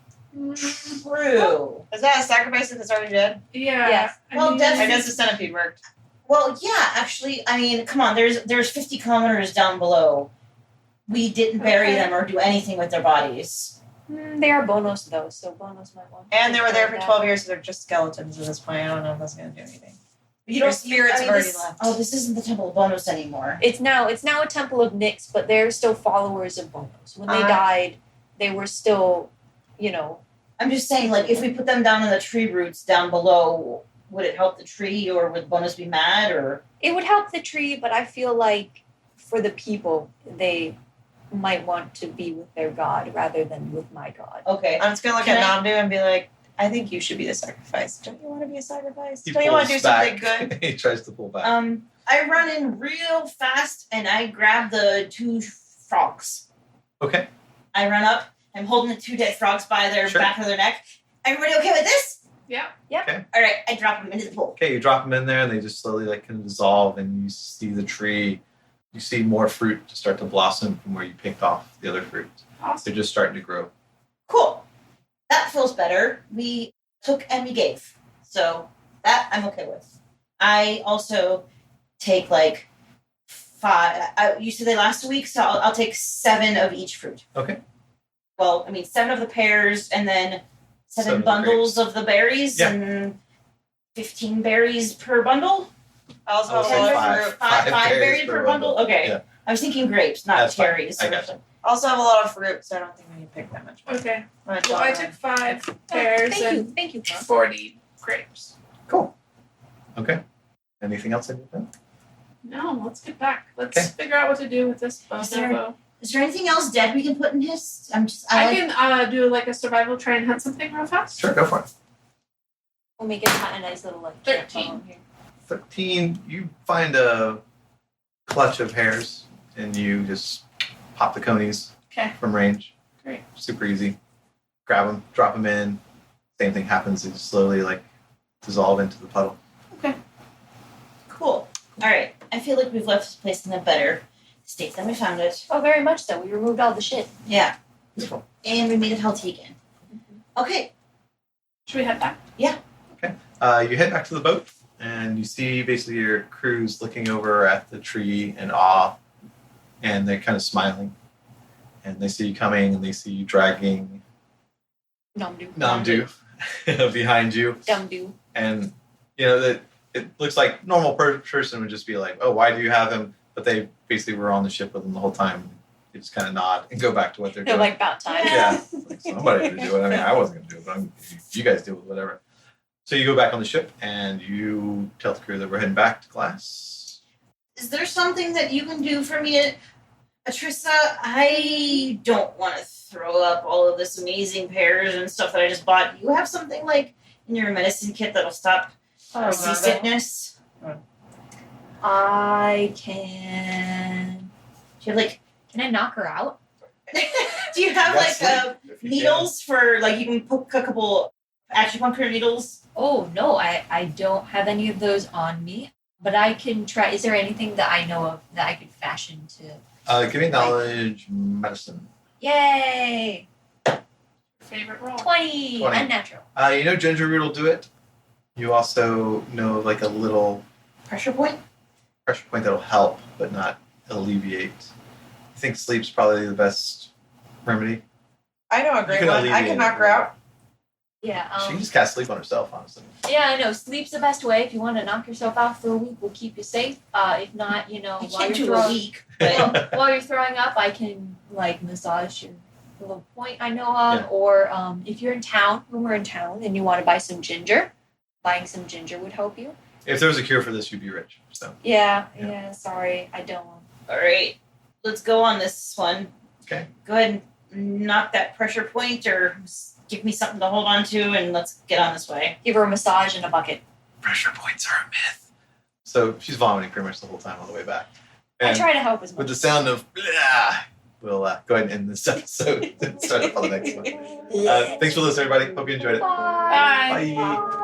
Speaker 3: True.
Speaker 6: Is that a sacrifice that's already dead?
Speaker 4: Yeah.
Speaker 5: Yes.
Speaker 3: Well,
Speaker 6: I
Speaker 3: definitely-
Speaker 6: guess the centipede worked.
Speaker 3: Well, yeah, actually, I mean, come on. There's 50 kilometers down below. We didn't bury
Speaker 4: Okay.
Speaker 3: them or do anything with their bodies.
Speaker 5: They are Bonos though, so Bonos might want. to
Speaker 6: And they were
Speaker 5: take
Speaker 6: there
Speaker 5: care
Speaker 6: for
Speaker 5: of
Speaker 6: 12 years, so they're just skeletons at this point. I don't know if that's gonna do anything.
Speaker 3: You
Speaker 6: Their
Speaker 3: don't.
Speaker 6: spirits
Speaker 3: I mean,
Speaker 6: have already
Speaker 3: this-
Speaker 6: left.
Speaker 3: Oh, this isn't the Temple of Bonos anymore.
Speaker 5: that. It's now a temple of Nyx, but they're still followers of Bonos. When they died, they were still,
Speaker 3: I'm just saying, like, if we put them down in the tree roots down below, would it help the tree, or would Bonos be mad, or?
Speaker 5: it would help the tree, but I feel like for the people, they might want to be with their god rather than with my god.
Speaker 3: Okay.
Speaker 6: I'm just gonna look
Speaker 3: Can
Speaker 6: at
Speaker 3: I-
Speaker 6: Namdu and be like, I think you should be the sacrifice. Don't you want to be a sacrifice?
Speaker 2: he
Speaker 6: Don't you want to do
Speaker 2: pulls back.
Speaker 6: something good?
Speaker 2: He tries to pull back.
Speaker 3: I run in real fast and I grab the 2 frogs.
Speaker 2: Okay.
Speaker 3: I run up. I'm holding the 2 dead frogs by their
Speaker 2: Sure.
Speaker 3: back of their neck. Everybody okay with this?
Speaker 4: Yeah.
Speaker 3: All right. I drop them into the pool.
Speaker 2: Okay, you drop them in there, and they just slowly like kind of dissolve, and you see the tree. You see more fruit to start to blossom from where you picked off the other fruit.
Speaker 4: Awesome.
Speaker 2: They're just starting to grow.
Speaker 3: Cool. That feels better. We took and we gave. So that I'm okay with. I also take like 5. You said they last a week, so I'll take 7 of each fruit.
Speaker 2: Okay.
Speaker 3: Well, I mean 7 of the pears and then 7
Speaker 2: 7 of the
Speaker 3: bundles of the berries
Speaker 2: Yeah.
Speaker 3: and 15 berries per bundle.
Speaker 6: I also
Speaker 2: I would
Speaker 6: have
Speaker 2: say
Speaker 6: a lot of
Speaker 2: five.
Speaker 6: fruit.
Speaker 3: Five
Speaker 2: berries
Speaker 3: berries per bundle. Okay.
Speaker 2: Yeah.
Speaker 3: I was thinking grapes, not
Speaker 2: That's fine.
Speaker 3: cherries.
Speaker 2: I
Speaker 3: or
Speaker 2: gotcha.
Speaker 3: something.
Speaker 6: Also have a lot of fruit, so I don't think we need to pick that much.
Speaker 4: Okay.
Speaker 6: More.
Speaker 4: Well, I took 5 pears and
Speaker 5: Thank you.
Speaker 4: 40 grapes.
Speaker 2: Cool. Okay. Anything else I need to know?
Speaker 4: No, let's get back. Let's
Speaker 2: Okay.
Speaker 4: figure out what to do with this
Speaker 3: Is there-
Speaker 4: bonobo.
Speaker 3: Is there anything else dead we can put in his?
Speaker 4: I can do like a survival try and hunt something real fast.
Speaker 2: Sure, go for it.
Speaker 5: We'll make it a nice little like
Speaker 4: 13.
Speaker 5: camp here.
Speaker 2: 13, you find a clutch of hairs, and you just pop the conies
Speaker 4: Okay.
Speaker 2: from range.
Speaker 4: Great.
Speaker 2: Super easy. Grab them, drop them in. Same thing happens. They just slowly like dissolve into the puddle.
Speaker 3: Cool. All right. I feel like we've left this place in a better state than we found it.
Speaker 5: Oh, very much so. We removed all the shit.
Speaker 3: Yeah.
Speaker 2: Beautiful.
Speaker 3: And we made it healthy again. Okay.
Speaker 4: Should we head back?
Speaker 2: You head back to the boat, and you see basically your crew's looking over at the tree in awe, and they're kind of smiling. And they see you coming, and they see you dragging Namdu behind you.
Speaker 5: Dumdu.
Speaker 2: And you know that it looks like normal person would just be like, "Oh, why do you have him?" But they basically were on the ship with him the whole time. They just kind of nod and go back to what they're
Speaker 5: They're
Speaker 2: doing.
Speaker 5: like about time.
Speaker 2: Yeah, like somebody had to do it. I mean, I wasn't going to do it, but you guys do it, whatever. So you go back on the ship and you tell the crew that we're heading back to class.
Speaker 3: Is there something that you can do for me, Atrissa? I don't want to throw up all of this amazing pears and stuff that I just bought. Do you have something like in your medicine kit that'll stop seasickness?
Speaker 5: I can.
Speaker 3: Do you have like?
Speaker 5: Can I knock her out?
Speaker 3: Do you have
Speaker 2: That's
Speaker 3: like
Speaker 2: if you
Speaker 3: needles for like you can poke a couple acupuncture needles?
Speaker 5: Oh no, I don't have any of those on me. But I can try. Is there anything that I know of that I could fashion to?
Speaker 2: can. Give me knowledge medicine.
Speaker 5: Yay!
Speaker 4: Favorite roll.
Speaker 5: 20.
Speaker 2: 20.
Speaker 5: Unnatural.
Speaker 2: You know ginger root will do it. You also know like a little
Speaker 3: Pressure point?
Speaker 2: pressure point that'll help, but not alleviate. You think sleep's probably the best remedy?
Speaker 7: I know a
Speaker 2: You
Speaker 7: great
Speaker 2: can
Speaker 7: one. I
Speaker 2: alleviate
Speaker 7: can
Speaker 2: it.
Speaker 7: knock her out.
Speaker 5: Yeah.
Speaker 2: She can just cast sleep on herself, honestly.
Speaker 5: Yeah, I know. Sleep's the best way. If you want to knock yourself out for a week, we'll keep you safe. If not,
Speaker 3: I
Speaker 5: while
Speaker 3: can't
Speaker 5: you're
Speaker 3: do a
Speaker 5: throwing,
Speaker 3: week, but
Speaker 5: while you're throwing up, I can massage your little point I know of.
Speaker 2: Yeah.
Speaker 5: Or if you're in town, when we're in town, and you want to buy some ginger, buying some ginger would help you.
Speaker 2: If there was a cure for this, you'd be rich. So
Speaker 5: Yeah. Sorry, I don't.
Speaker 3: all right, let's go on this one.
Speaker 2: Okay.
Speaker 3: Go ahead and knock that pressure point, or give me something to hold on to, and let's get on this way.
Speaker 5: Give her a massage in a bucket.
Speaker 2: pressure points are a myth. So she's vomiting pretty much the whole time on the way back.
Speaker 5: I
Speaker 2: And
Speaker 5: try to help as much.
Speaker 2: with the sound of blah, we'll go ahead and end this episode and start up on the next one. Thanks for listening, everybody. Hope you enjoyed it.
Speaker 5: Bye.
Speaker 2: Bye.